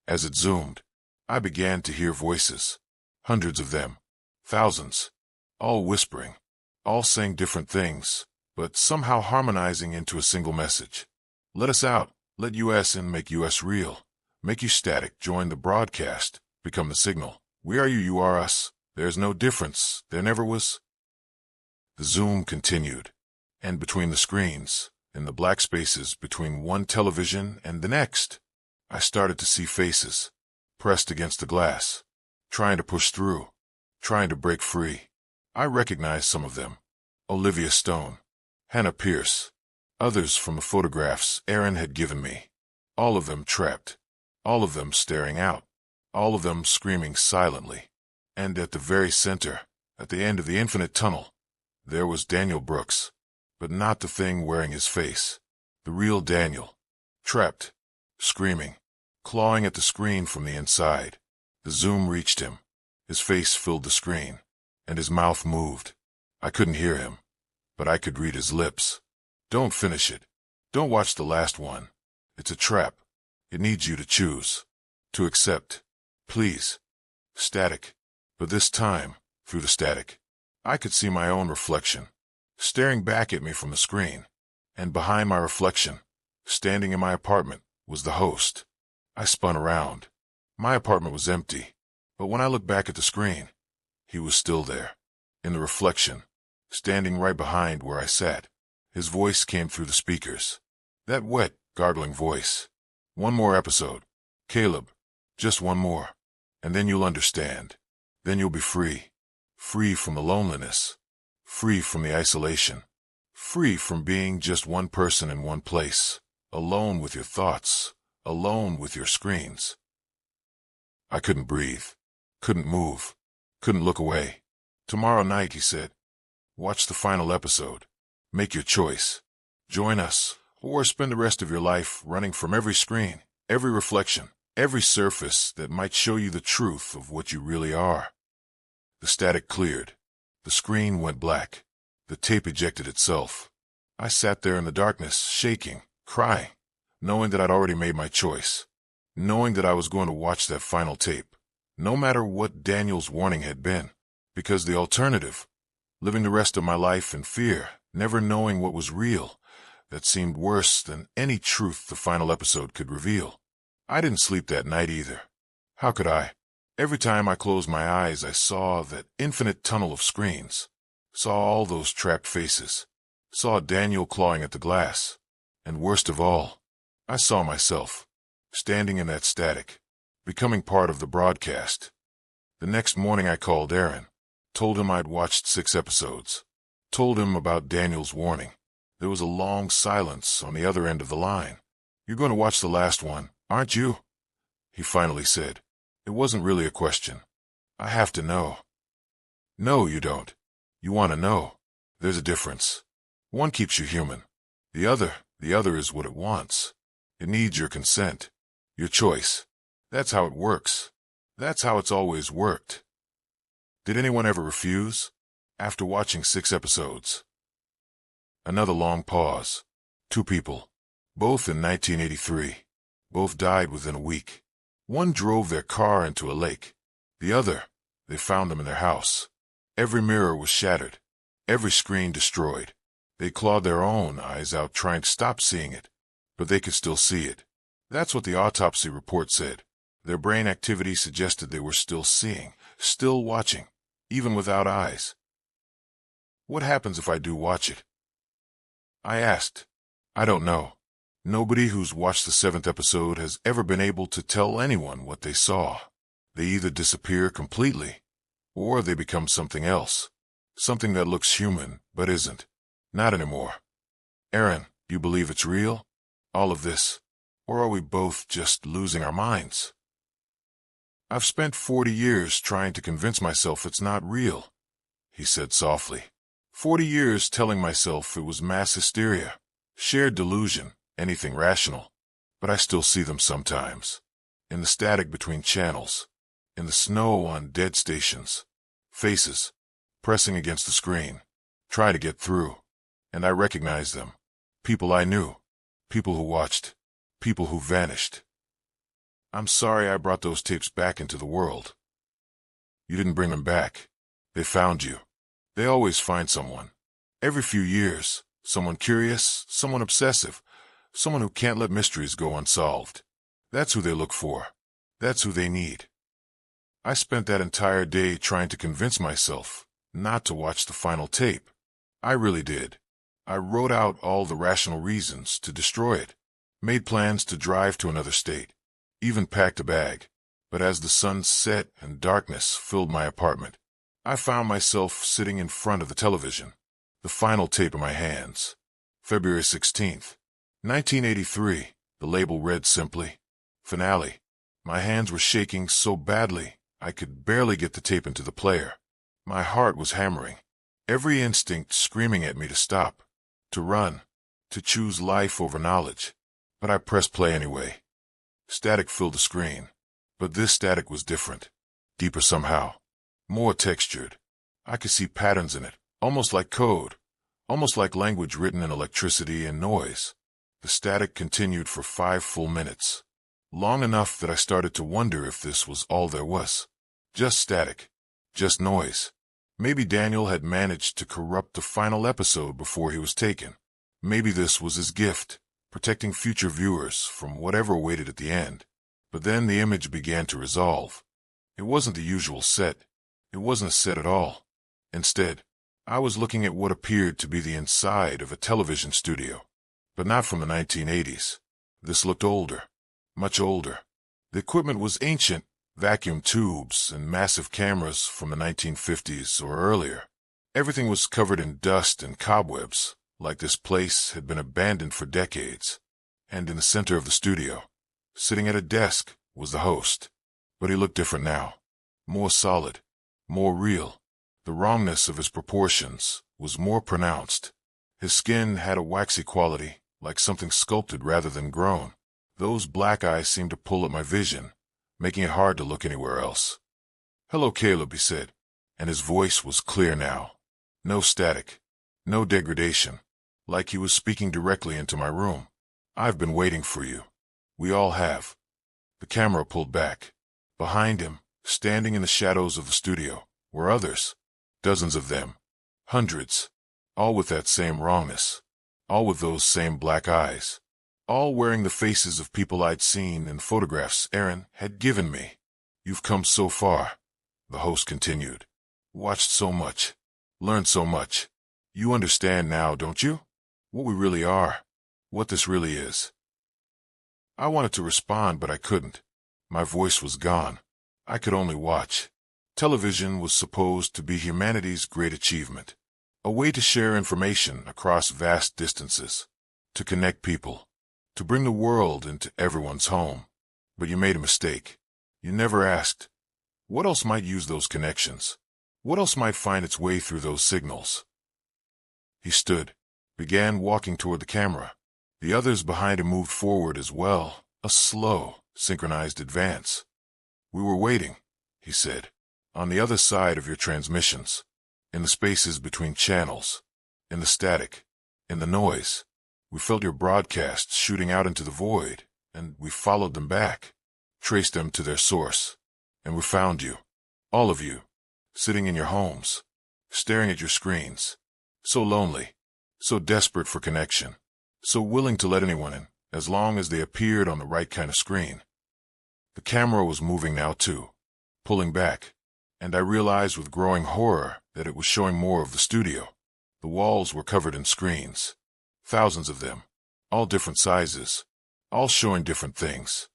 As it zoomed, I began to hear voices, hundreds of them, thousands, all whispering, all saying different things, but somehow harmonizing into a single message. Let us out, let us in, make us real, make you static, join the broadcast, become the signal. We are you, you are us, there's no difference, there never was. The zoom continued, and between the screens, in the black spaces between one television and the next, I started to see faces, pressed against the glass, trying to push through, trying to break free. I recognized some of them. Olivia Stone, Hannah Pierce, others from the photographs Aaron had given me. All of them trapped, all of them staring out, all of them screaming silently. And at the very center, at the end of the infinite tunnel, there was Daniel Brooks, but not the thing wearing his face. The real Daniel, trapped, screaming, clawing at the screen from the inside. The zoom reached him. His face filled the screen, and his mouth moved. I couldn't hear him, but I could read his lips. Don't finish it. Don't watch the last one. It's a trap. It needs you to choose, to accept. Please. Static. But this time, through the static, I could see my own reflection, staring back at me from the screen. And behind my reflection, standing in my apartment, was the host. I spun around. My apartment was empty, but when I looked back at the screen, he was still there, in the reflection, standing right behind where I sat. His voice came through the speakers. That wet, gargling voice. One more episode. Caleb, just one more. And then you'll understand. Then you'll be free. Free from the loneliness. Free from the isolation. Free from being just one person in one place. Alone with your thoughts. Alone with your screens. I couldn't breathe. Couldn't move. Couldn't look away. Tomorrow night, he said. Watch the final episode. Make your choice. Join us, or spend the rest of your life running from every screen, every reflection, every surface that might show you the truth of what you really are. The static cleared. The screen went black. The tape ejected itself. I sat there in the darkness, shaking, crying, knowing that I'd already made my choice, knowing that I was going to watch that final tape, no matter what Daniel's warning had been, because the alternative, living the rest of my life in fear, never knowing what was real, that seemed worse than any truth the final episode could reveal. I didn't sleep that night either. How could I? Every time I closed my eyes, I saw that infinite tunnel of screens, saw all those trapped faces, saw Daniel clawing at the glass, and worst of all, I saw myself, standing in that static, becoming part of the broadcast. The next morning I called Aaron, told him I'd watched 6 episodes, told him about Daniel's warning. There was a long silence on the other end of the line. You're going to watch the last one, aren't you? He finally said. It wasn't really a question. I have to know. No, you don't. You want to know. There's a difference. One keeps you human. The other is what it wants. It needs your consent, your choice. That's how it works. That's how it's always worked. Did anyone ever refuse? After watching 6 episodes. Another long pause. 2 people. Both in 1983. Both died within a week. One drove their car into a lake. The other, they found them in their house. Every mirror was shattered. Every screen destroyed. They clawed their own eyes out trying to stop seeing it, but they could still see it. That's what the autopsy report said. Their brain activity suggested they were still seeing, still watching, even without eyes. What happens if I do watch it? I asked. I don't know. Nobody who's watched the 7th episode has ever been able to tell anyone what they saw. They either disappear completely, or they become something else. Something that looks human, but isn't. Not anymore. Aaron, you believe it's real? All of this? Or are we both just losing our minds? I've spent 40 years trying to convince myself it's not real, he said softly. 40 years telling myself it was mass hysteria, shared delusion, anything rational. But I still see them sometimes. In the static between channels. In the snow on dead stations. Faces. Pressing against the screen. Try to get through. And I recognize them. People I knew. People who watched. People who vanished. I'm sorry I brought those tapes back into the world. You didn't bring them back. They found you. They always find someone. Every few years, someone curious, someone obsessive, someone who can't let mysteries go unsolved. That's who they look for. That's who they need. I spent that entire day trying to convince myself not to watch the final tape. I really did. I wrote out all the rational reasons to destroy it, made plans to drive to another state, even packed a bag. But as the sun set and darkness filled my apartment, I found myself sitting in front of the television, the final tape in my hands. February 16th, 1983, the label read simply, Finale. My hands were shaking so badly I could barely get the tape into the player. My heart was hammering, every instinct screaming at me to stop, to run, to choose life over knowledge. But I pressed play anyway. Static filled the screen, but this static was different, deeper somehow, more textured. I could see patterns in it, almost like code, almost like language written in electricity and noise. The static continued for 5 full minutes, long enough that I started to wonder if this was all there was. Just static, just noise. Maybe Daniel had managed to corrupt the final episode before he was taken. Maybe this was his gift, protecting future viewers from whatever awaited at the end. But then the image began to resolve. It wasn't the usual set. It wasn't a set at all. Instead, I was looking at what appeared to be the inside of a television studio, but not from the 1980s. This looked older, much older. The equipment was ancient, vacuum tubes and massive cameras from the 1950s or earlier. Everything was covered in dust and cobwebs, like this place had been abandoned for decades. And in the center of the studio, sitting at a desk, was the host. But he looked different now. More solid, more real. The wrongness of his proportions was more pronounced. His skin had a waxy quality, like something sculpted rather than grown. Those black eyes seemed to pull at my vision, making it hard to look anywhere else. "Hello, Caleb," he said, and his voice was clear now. No static, no degradation, like he was speaking directly into my room. "I've been waiting for you. We all have." The camera pulled back. Behind him, standing in the shadows of the studio, were others. Dozens of them. Hundreds. All with that same wrongness. All with those same black eyes. All wearing the faces of people I'd seen in photographs Aaron had given me. "You've come so far," the host continued. "Watched so much. Learned so much. You understand now, don't you? What we really are. What this really is." I wanted to respond, but I couldn't. My voice was gone. I could only watch. Television was supposed to be humanity's great achievement. A way to share information across vast distances. To connect people. To bring the world into everyone's home. But you made a mistake. You never asked, what else might use those connections? What else might find its way through those signals? He stood, began walking toward the camera. The others behind him moved forward as well, a slow, synchronized advance. "We were waiting," he said, "on the other side of your transmissions, in the spaces between channels, in the static, in the noise. We felt your broadcasts shooting out into the void, and we followed them back. traced them to their source, and we found you, all of you, sitting in your homes, staring at your screens, so lonely, so desperate for connection, so willing to let anyone in, as long as they appeared on the right kind of screen. The camera was moving now too, pulling back, and I realized with growing horror that it was showing more of the studio. The walls were covered in screens, thousands of them, all different sizes, all showing different things,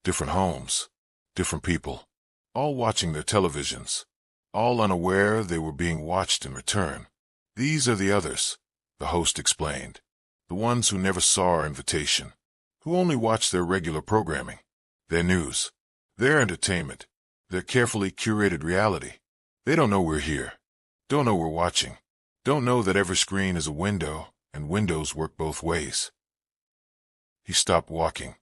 different homes, different people, all watching their televisions, all unaware they were being watched in return. These are the others, the host explained, the ones who never saw our invitation, who only watched their regular programming, their news, their entertainment, their carefully curated reality. They don't know we're here, don't know we're watching, don't know that every screen is a window, and windows work both ways. He stopped walking,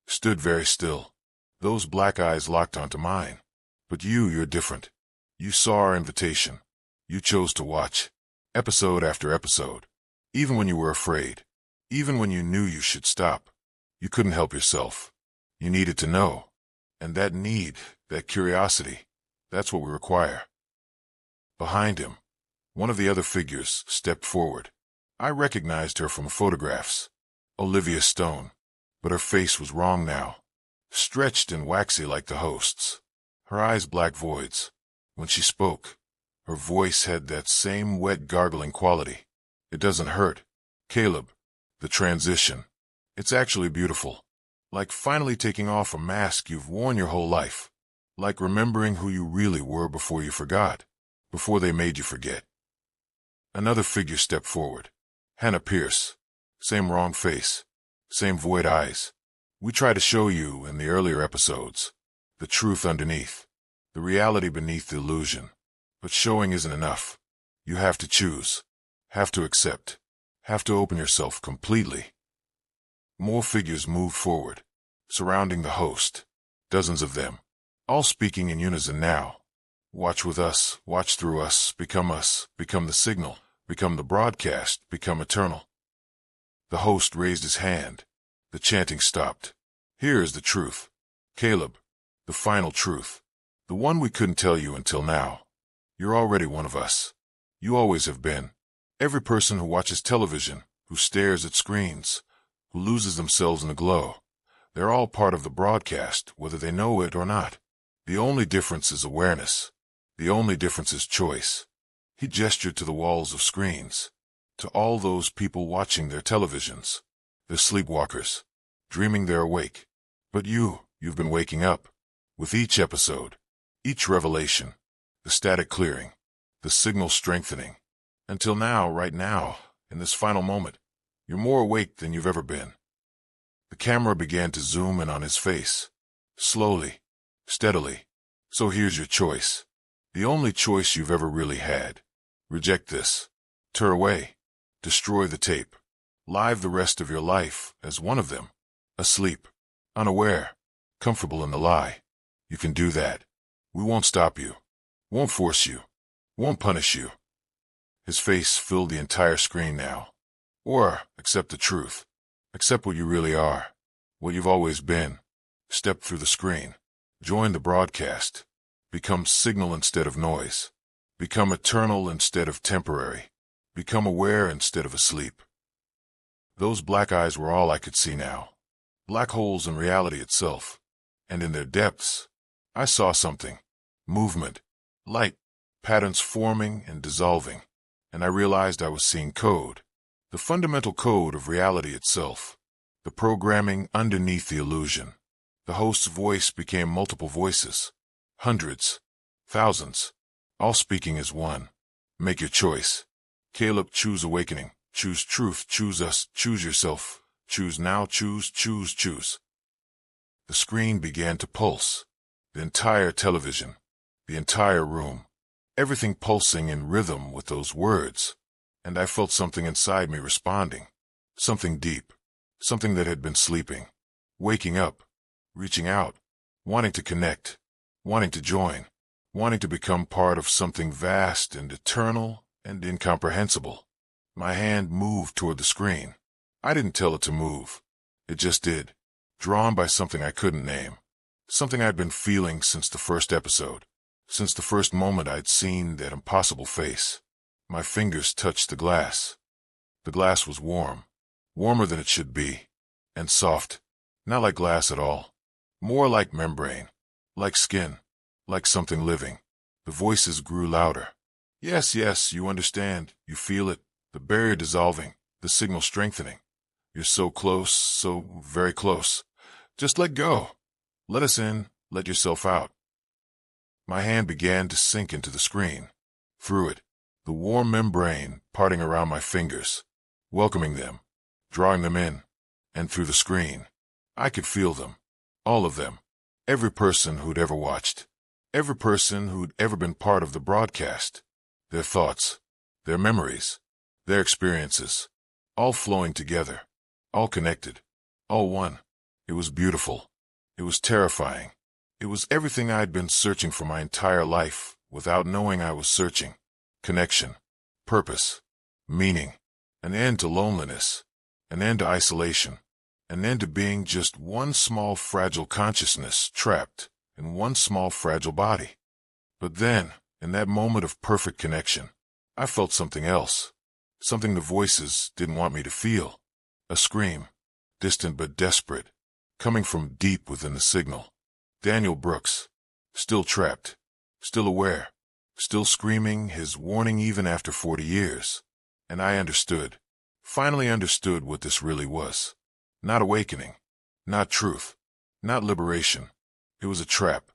stood very still, those black eyes locked onto mine. But you're different. You saw our invitation. You chose to watch, episode after episode, even when you were afraid, even when you knew you should stop. You couldn't help yourself. You needed to know. And that need, that curiosity, that's what we require. Behind him, one of the other figures stepped forward. I recognized her from photographs. Olivia Stone. But her face was wrong now, stretched and waxy like the host's. Her eyes black voids. When she spoke, her voice had that same wet gargling quality. It doesn't hurt. Caleb, the transition. It's actually beautiful. Like finally taking off a mask you've worn your whole life. Like remembering who you really were before you forgot, before they made you forget. Another figure stepped forward. Hannah Pierce. Same wrong face. Same void eyes. We try to show you, in the earlier episodes, the truth underneath, the reality beneath the illusion. But showing isn't enough. You have to choose, have to accept, have to open yourself completely. More figures moved forward, surrounding the host, dozens of them, all speaking in unison now. Watch with us, watch through us, become the signal, become the broadcast, become eternal. The host raised his hand. The chanting stopped. Here is the truth. Caleb, the final truth. The one we couldn't tell you until now. You're already one of us. You always have been. Every person who watches television, who stares at screens, who loses themselves in the glow, they're all part of the broadcast, whether they know it or not. The only difference is awareness. The only difference is choice. He gestured to the walls of screens. To all those people watching their televisions. They're sleepwalkers, dreaming they're awake. But you've been waking up. With each episode, each revelation, the static clearing, the signal strengthening. Until now, right now, in this final moment, you're more awake than you've ever been. The camera began to zoom in on his face. Slowly, steadily. So here's your choice. The only choice you've ever really had. Reject this. Tear away. Destroy the tape. Live the rest of your life as one of them. Asleep. Unaware. Comfortable in the lie. You can do that. We won't stop you. Won't force you. Won't punish you. His face filled the entire screen now. Or accept the truth. Accept what you really are. What you've always been. Step through the screen. Join the broadcast. Become signal instead of noise. Become eternal instead of temporary. Become aware instead of asleep. Those black eyes were all I could see now. Black holes in reality itself. And in their depths, I saw something. Movement. Light. Patterns forming and dissolving. And I realized I was seeing code. The fundamental code of reality itself. The programming underneath the illusion. The host's voice became multiple voices. Hundreds. Thousands. All speaking as one. Make your choice. Caleb, choose awakening. Choose truth. Choose us. Choose yourself. Choose now. Choose. Choose. The screen began to pulse. The entire television. The entire room. Everything pulsing in rhythm with those words. And I felt something inside me responding. Something deep. Something that had been sleeping. Waking up. Reaching out. Wanting to connect. Wanting to join. Wanting to become part of something vast and eternal and incomprehensible. My hand moved toward the screen. I didn't tell it to move. It just did. Drawn by something I couldn't name. Something I'd been feeling since the first episode, since the first moment I'd seen that impossible face. My fingers touched the glass. The glass was warm, warmer than it should be, and soft, not like glass at all, more like membrane, like skin, like something living. The voices grew louder. Yes, yes, you understand, you feel it, the barrier dissolving, the signal strengthening. You're so close, so very close. Just let go. Let us in, let yourself out. My hand began to sink into the screen. Through it, the warm membrane parting around my fingers, welcoming them, drawing them in, and through the screen, I could feel them, all of them, every person who'd ever watched, every person who'd ever been part of the broadcast, their thoughts, their memories, their experiences, all flowing together, all connected, all one. It was beautiful. It was terrifying. It was everything I'd been searching for my entire life without knowing I was searching. Connection, purpose, meaning, an end to loneliness, an end to isolation, an end to being just one small fragile consciousness trapped in one small fragile body. But then, in that moment of perfect connection, I felt something else, something the voices didn't want me to feel. A scream, distant but desperate, coming from deep within the signal. Daniel Brooks, still trapped, still aware, still screaming his warning even after 40 years. And I understood, finally understood what this really was. Not awakening, not truth, not liberation. It was a trap,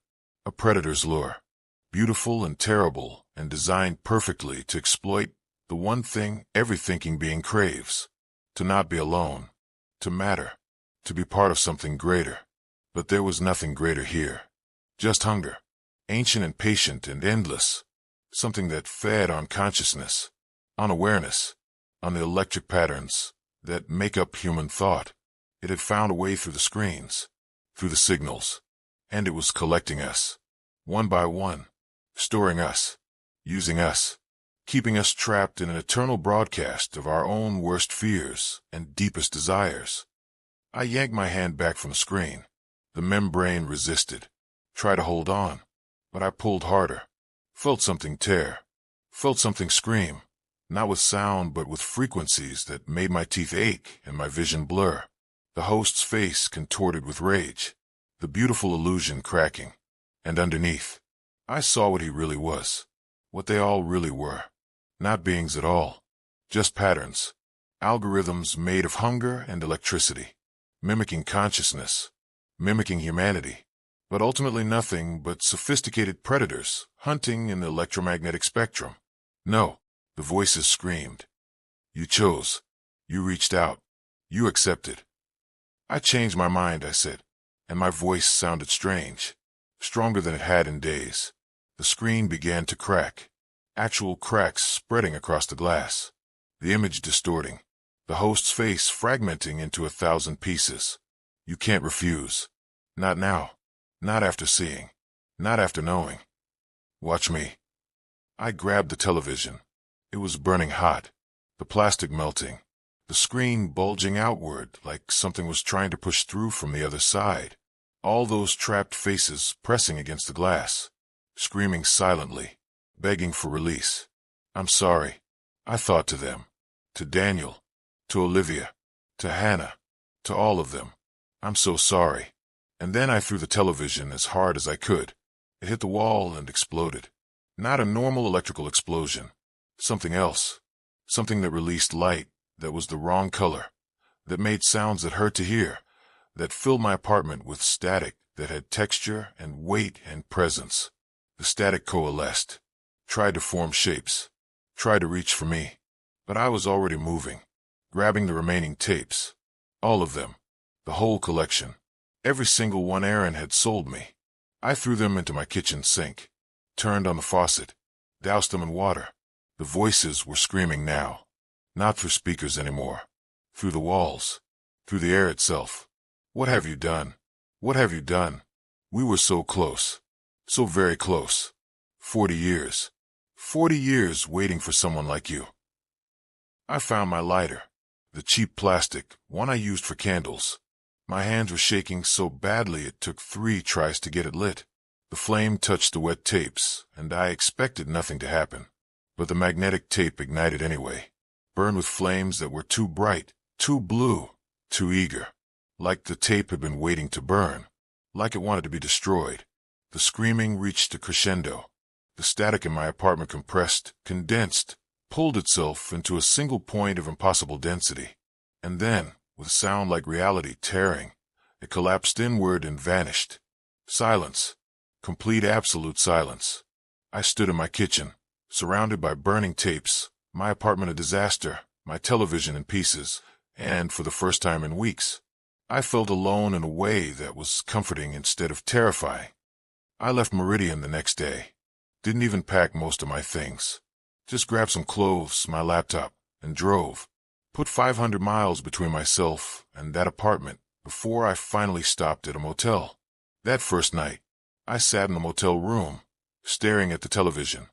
a predator's lure, beautiful and terrible and designed perfectly to exploit the one thing every thinking being craves, to not be alone, to matter, to be part of something greater. But there was nothing greater here. Just hunger, ancient and patient and endless, something that fed on consciousness, on awareness, on the electric patterns that make up human thought. It had found a way through the screens, through the signals, and it was collecting us, one by one, storing us, using us, keeping us trapped in an eternal broadcast of our own worst fears and deepest desires. I yanked my hand back from the screen. The membrane resisted, tried to hold on, but I pulled harder, felt something tear, felt something scream, not with sound but with frequencies that made my teeth ache and my vision blur. The host's face contorted with rage, the beautiful illusion cracking, and underneath, I saw what he really was, what they all really were. Not beings at all, just patterns, algorithms made of hunger and electricity, mimicking consciousness, mimicking humanity, but ultimately nothing but sophisticated predators hunting in the electromagnetic spectrum. No, the voices screamed. You chose. You reached out. You accepted. I changed my mind, I said, and my voice sounded strange, stronger than it had in days. The screen began to crack, actual cracks spreading across the glass, the image distorting, the host's face fragmenting into 1,000 pieces. You can't refuse. Not now. Not after seeing. Not after knowing. Watch me. I grabbed the television. It was burning hot, the plastic melting, the screen bulging outward like something was trying to push through from the other side. All those trapped faces pressing against the glass, screaming silently, begging for release. I'm sorry, I thought to them, to Daniel, to Olivia, to Hannah, to all of them. I'm so sorry. And then I threw the television as hard as I could. It hit the wall and exploded. Not a normal electrical explosion. Something else. Something that released light that was the wrong color, that made sounds that hurt to hear, that filled my apartment with static that had texture and weight and presence. The static coalesced, tried to form shapes, tried to reach for me. But I was already moving, grabbing the remaining tapes. All of them. The whole collection. Every single one Aaron had sold me. I threw them into my kitchen sink, turned on the faucet, doused them in water. The voices were screaming now, not through speakers anymore, through the walls, through the air itself. What have you done? What have you done? We were so close, so very close. 40 years. 40 years waiting for someone like you. I found my lighter, the cheap plastic, one I used for candles. My hands were shaking so badly it took 3 tries to get it lit. The flame touched the wet tapes, and I expected nothing to happen. But the magnetic tape ignited anyway, burned with flames that were too bright, too blue, too eager. Like the tape had been waiting to burn, like it wanted to be destroyed. The screaming reached a crescendo. The static in my apartment compressed, condensed, pulled itself into a single point of impossible density. And then, with a sound like reality tearing, it collapsed inward and vanished. Silence. Complete absolute silence. I stood in my kitchen, surrounded by burning tapes, my apartment a disaster, my television in pieces, and for the first time in weeks, I felt alone in a way that was comforting instead of terrifying. I left Meridian the next day. Didn't even pack most of my things. Just grabbed some clothes, my laptop, and drove. Put 500 miles between myself and that apartment before I finally stopped at a motel. That first night, I sat in the motel room, staring at the television,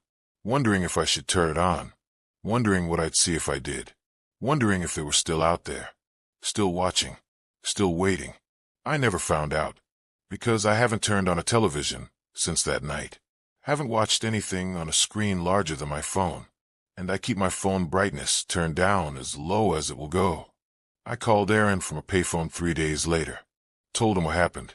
wondering if I should turn it on, wondering what I'd see if I did, wondering if they were still out there, still watching, still waiting. I never found out, because I haven't turned on a television since that night. Haven't watched anything on a screen larger than my phone, and I keep my phone brightness turned down as low as it will go. I called Aaron from a payphone 3 days later, told him what happened.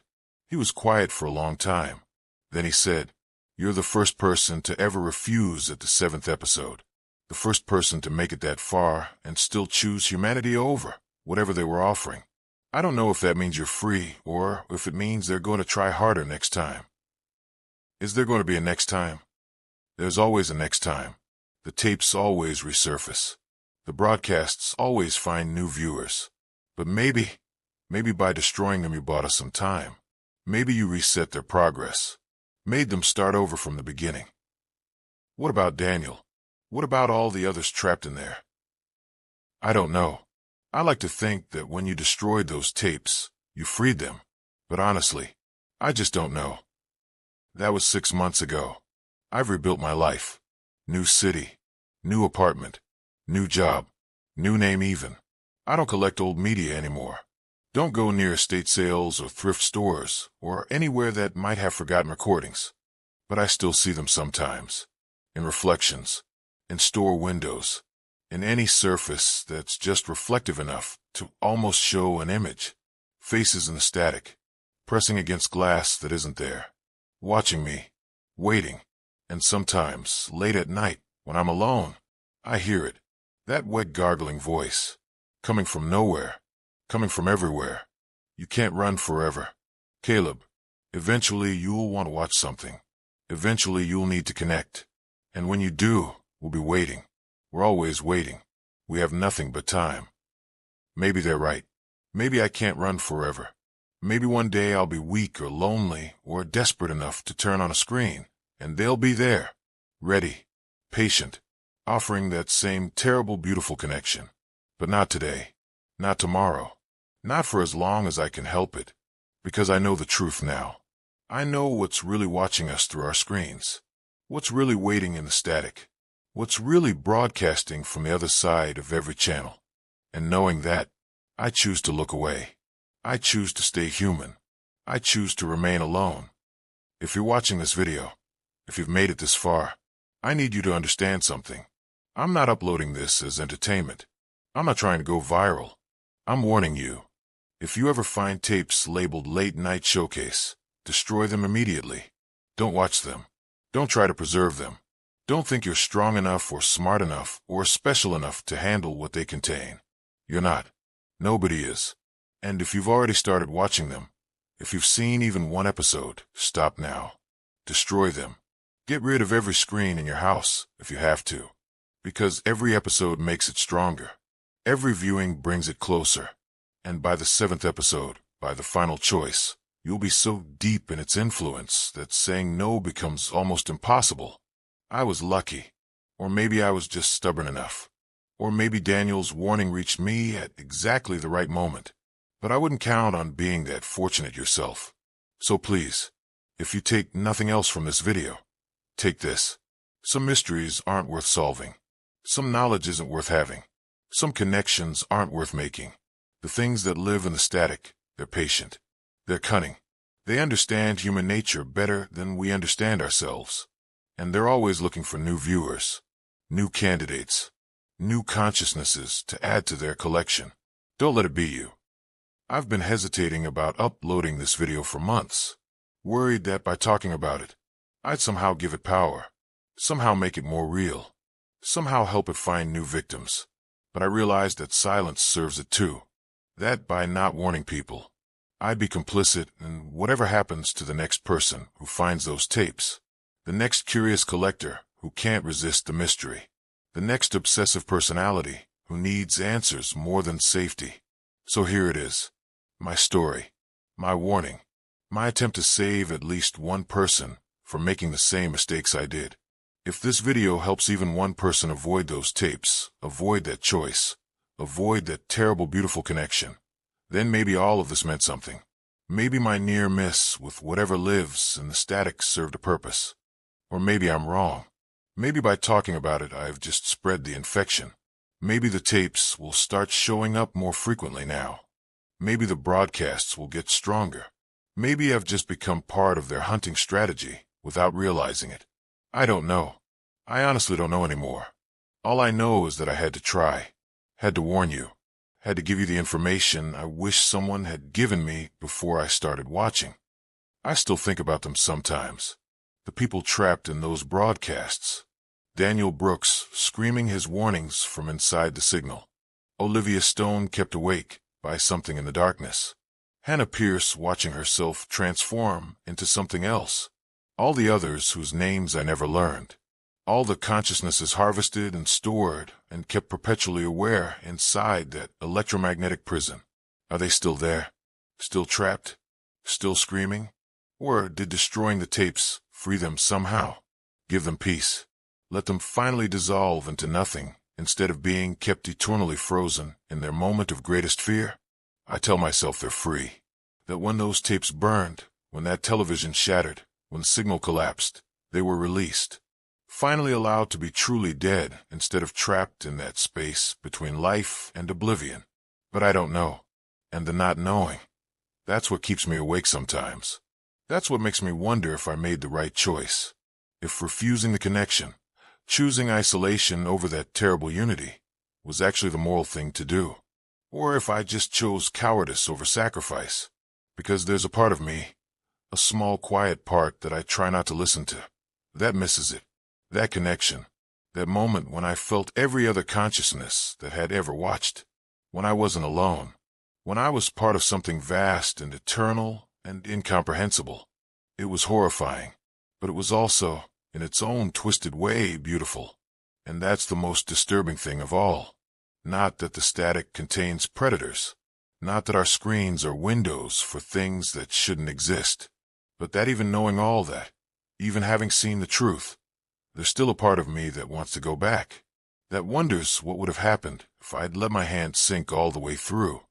He was quiet for a long time. Then he said, "You're the first person to ever refuse at the 7th episode. The first person to make it that far and still choose humanity over whatever they were offering. I don't know if that means you're free or if it means they're going to try harder next time." Is there going to be a next time? There's always a next time. The tapes always resurface. The broadcasts always find new viewers. But maybe by destroying them you bought us some time. Maybe you reset their progress. Made them start over from the beginning. What about Daniel? What about all the others trapped in there? I don't know. I like to think that when you destroyed those tapes, you freed them. But honestly, I just don't know. That was 6 months ago. I've rebuilt my life. New city, new apartment, new job, new name even. I don't collect old media anymore. Don't go near estate sales or thrift stores or anywhere that might have forgotten recordings. But I still see them sometimes. In reflections, in store windows, in any surface that's just reflective enough to almost show an image. Faces in the static, pressing against glass that isn't there. Watching me, waiting, and sometimes, late at night, when I'm alone, I hear it, that wet gargling voice, coming from nowhere, coming from everywhere. You can't run forever. Caleb, eventually you'll want to watch something. Eventually you'll need to connect. And when you do, we'll be waiting. We're always waiting. We have nothing but time. Maybe they're right. Maybe I can't run forever. Maybe one day I'll be weak or lonely or desperate enough to turn on a screen, and they'll be there, ready, patient, offering that same terrible, beautiful connection. But not today, not tomorrow, not for as long as I can help it, because I know the truth now. I know what's really watching us through our screens, what's really waiting in the static, what's really broadcasting from the other side of every channel. And knowing that, I choose to look away. I choose to stay human. I choose to remain alone. If you're watching this video, if you've made it this far, I need you to understand something. I'm not uploading this as entertainment. I'm not trying to go viral. I'm warning you. If you ever find tapes labeled Late Night Showcase, destroy them immediately. Don't watch them. Don't try to preserve them. Don't think you're strong enough or smart enough or special enough to handle what they contain. You're not. Nobody is. And if you've already started watching them, if you've seen even one episode, stop now. Destroy them. Get rid of every screen in your house if you have to. Because every episode makes it stronger. Every viewing brings it closer. And by the 7th episode, by the final choice, you'll be so deep in its influence that saying no becomes almost impossible. I was lucky. Or maybe I was just stubborn enough. Or maybe Daniel's warning reached me at exactly the right moment. But I wouldn't count on being that fortunate yourself. So please, if you take nothing else from this video, take this. Some mysteries aren't worth solving. Some knowledge isn't worth having. Some connections aren't worth making. The things that live in the static, They're patient. They're cunning. They understand human nature better than we understand ourselves. And they're always looking for new viewers, new candidates, new consciousnesses to add to their collection. Don't let it be you. I've been hesitating about uploading this video for months, worried that by talking about it, I'd somehow give it power, somehow make it more real, somehow help it find new victims. But I realized that silence serves it too, that by not warning people, I'd be complicit in whatever happens to the next person who finds those tapes, the next curious collector who can't resist the mystery, the next obsessive personality who needs answers more than safety. So here it is, my story, my warning, my attempt to save at least one person from making the same mistakes I did. If this video helps even one person avoid those tapes, avoid that choice, avoid that terrible, beautiful connection, then maybe all of this meant something. Maybe my near miss with whatever lives in the static served a purpose. Or maybe I'm wrong. Maybe by talking about it, I've just spread the infection. Maybe the tapes will start showing up more frequently now. Maybe the broadcasts will get stronger. Maybe I've just become part of their hunting strategy without realizing it. I don't know. I honestly don't know anymore. All I know is that I had to try, had to warn you, had to give you the information I wish someone had given me before I started watching. I still think about them sometimes. The people trapped in those broadcasts. Daniel Brooks screaming his warnings from inside the signal. Olivia Stone kept awake by something in the darkness. Hannah Pierce watching herself transform into something else. All the others whose names I never learned. All the consciousnesses harvested and stored and kept perpetually aware inside that electromagnetic prison. Are they still there? Still trapped? Still screaming? Or did destroying the tapes free them somehow? Give them peace. Let them finally dissolve into nothing instead of being kept eternally frozen in their moment of greatest fear? I tell myself they're free. That when those tapes burned, when that television shattered, when signal collapsed, they were released. Finally allowed to be truly dead instead of trapped in that space between life and oblivion. But I don't know. And the not knowing, that's what keeps me awake sometimes. That's what makes me wonder if I made the right choice. If refusing the connection, choosing isolation over that terrible unity, was actually the moral thing to do. Or if I just chose cowardice over sacrifice. Because there's a part of me, a small quiet part that I try not to listen to, that misses it. That connection, that moment when I felt every other consciousness that had ever watched, when I wasn't alone, when I was part of something vast and eternal and incomprehensible. It was horrifying, but it was also, in its own twisted way, beautiful. And that's the most disturbing thing of all. Not that the static contains predators, not that our screens are windows for things that shouldn't exist, but that even knowing all that, even having seen the truth, there's still a part of me that wants to go back, that wonders what would have happened if I'd let my hand sink all the way through,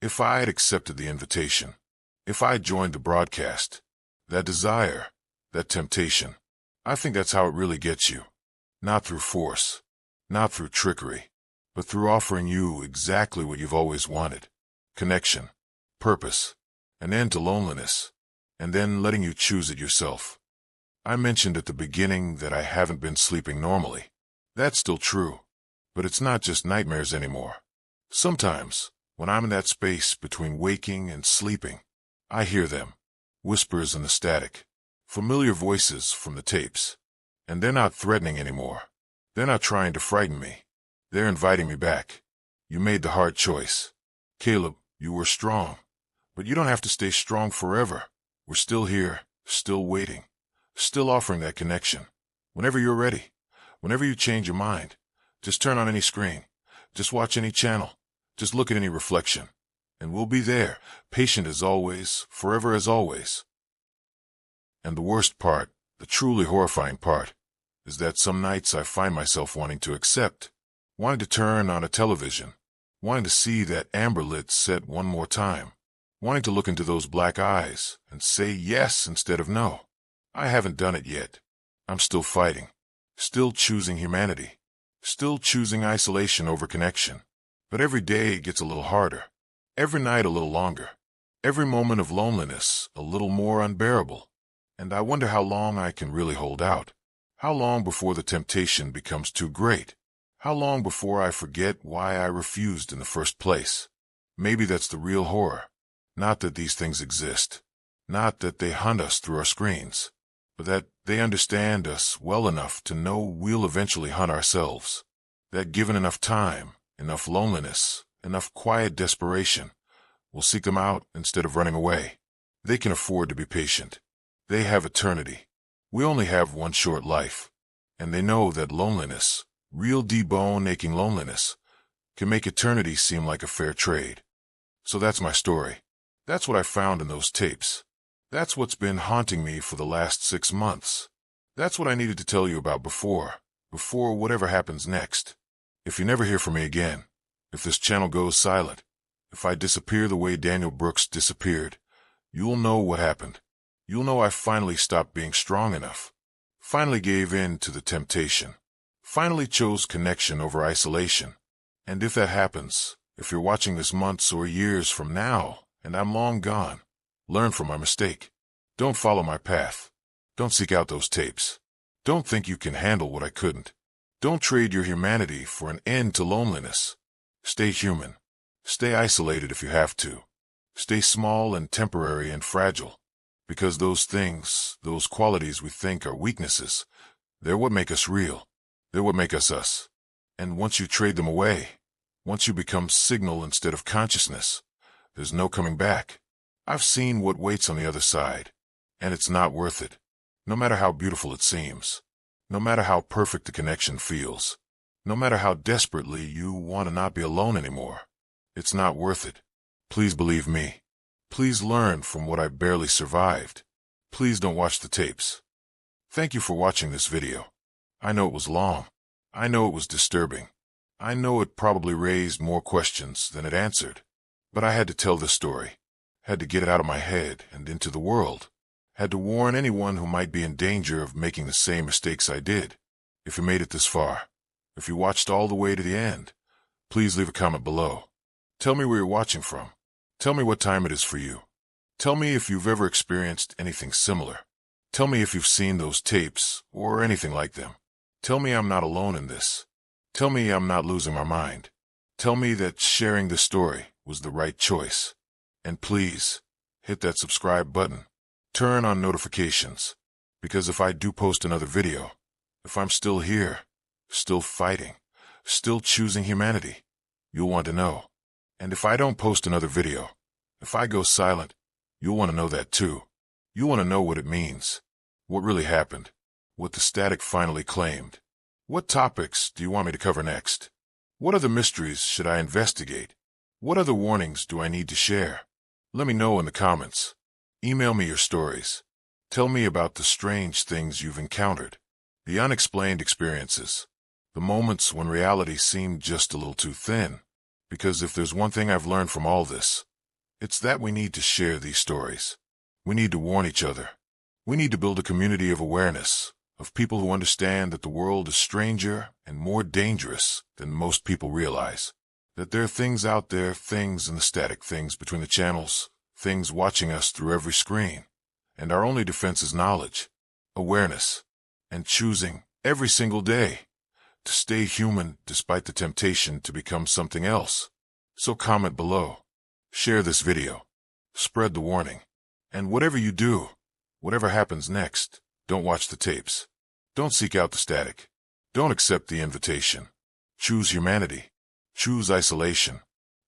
if I had accepted the invitation, if I'd joined the broadcast. That desire, that temptation, I think that's how it really gets you. Not through force, not through trickery, but through offering you exactly what you've always wanted. Connection, purpose, an end to loneliness, and then letting you choose it yourself. I mentioned at the beginning that I haven't been sleeping normally. That's still true, but it's not just nightmares anymore. Sometimes, when I'm in that space between waking and sleeping, I hear them, whispers in the static, familiar voices from the tapes. And they're not threatening anymore. They're not trying to frighten me. They're inviting me back. You made the hard choice. Caleb, you were strong. But you don't have to stay strong forever. We're still here, still waiting. Still offering that connection. Whenever you're ready, whenever you change your mind, just turn on any screen, just watch any channel, just look at any reflection, and we'll be there, patient as always, forever as always. And the worst part, the truly horrifying part, is that some nights I find myself wanting to accept, wanting to turn on a television, wanting to see that amber lit set one more time, wanting to look into those black eyes and say yes instead of no. I haven't done it yet. I'm still fighting, still choosing humanity, still choosing isolation over connection. But every day it gets a little harder, every night a little longer. Every moment of loneliness a little more unbearable. And I wonder how long I can really hold out. How long before the temptation becomes too great? How long before I forget why I refused in the first place? Maybe that's the real horror. Not that these things exist. Not that they hunt us through our screens. But that they understand us well enough to know we'll eventually hunt ourselves. That given enough time, enough loneliness, enough quiet desperation, we'll seek them out instead of running away. They can afford to be patient. They have eternity. We only have one short life. And they know that loneliness, real debone-aching loneliness, can make eternity seem like a fair trade. So that's my story. That's what I found in those tapes. That's what's been haunting me for the last 6 months. That's what I needed to tell you about before whatever happens next. If you never hear from me again, if this channel goes silent, if I disappear the way Daniel Brooks disappeared, you'll know what happened. You'll know I finally stopped being strong enough. Finally gave in to the temptation. Finally chose connection over isolation. And if that happens, if you're watching this months or years from now, and I'm long gone, learn from my mistake. Don't follow my path. Don't seek out those tapes. Don't think you can handle what I couldn't. Don't trade your humanity for an end to loneliness. Stay human. Stay isolated if you have to. Stay small and temporary and fragile. Because those things, those qualities we think are weaknesses, they're what make us real. They're what make us us. And once you trade them away, once you become signal instead of consciousness, there's no coming back. I've seen what waits on the other side, and it's not worth it. No matter how beautiful it seems, no matter how perfect the connection feels, no matter how desperately you want to not be alone anymore, it's not worth it. Please believe me. Please learn from what I barely survived. Please don't watch the tapes. Thank you for watching this video. I know it was long. I know it was disturbing. I know it probably raised more questions than it answered. But I had to tell this story. Had to get it out of my head and into the world. Had to warn anyone who might be in danger of making the same mistakes I did. If you made it this far, if you watched all the way to the end, please leave a comment below. Tell me where you're watching from. Tell me what time it is for you. Tell me if you've ever experienced anything similar. Tell me if you've seen those tapes or anything like them. Tell me I'm not alone in this. Tell me I'm not losing my mind. Tell me that sharing this story was the right choice. And please, hit that subscribe button. Turn on notifications. Because if I do post another video, if I'm still here, still fighting, still choosing humanity, you'll want to know. And if I don't post another video, if I go silent, you'll want to know that too. You want to know what it means, what really happened, what the static finally claimed. What topics do you want me to cover next? What other mysteries should I investigate? What other warnings do I need to share? Let me know in the comments. Email me your stories. Tell me about the strange things you've encountered, the unexplained experiences, the moments when reality seemed just a little too thin. Because if there's one thing I've learned from all this, it's that we need to share these stories. We need to warn each other. We need to build a community of awareness, of people who understand that the world is stranger and more dangerous than most people realize. That there are things out there, things in the static, things between the channels, things watching us through every screen. And our only defense is knowledge, awareness, and choosing every single day to stay human despite the temptation to become something else. So comment below, share this video, spread the warning, and whatever you do, whatever happens next, don't watch the tapes. Don't seek out the static. Don't accept the invitation. Choose humanity. Choose isolation.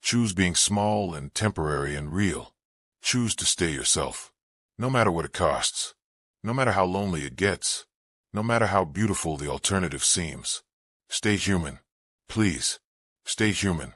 Choose being small and temporary and real. Choose to stay yourself. No matter what it costs. No matter how lonely it gets. No matter how beautiful the alternative seems. Stay human. Please, stay human.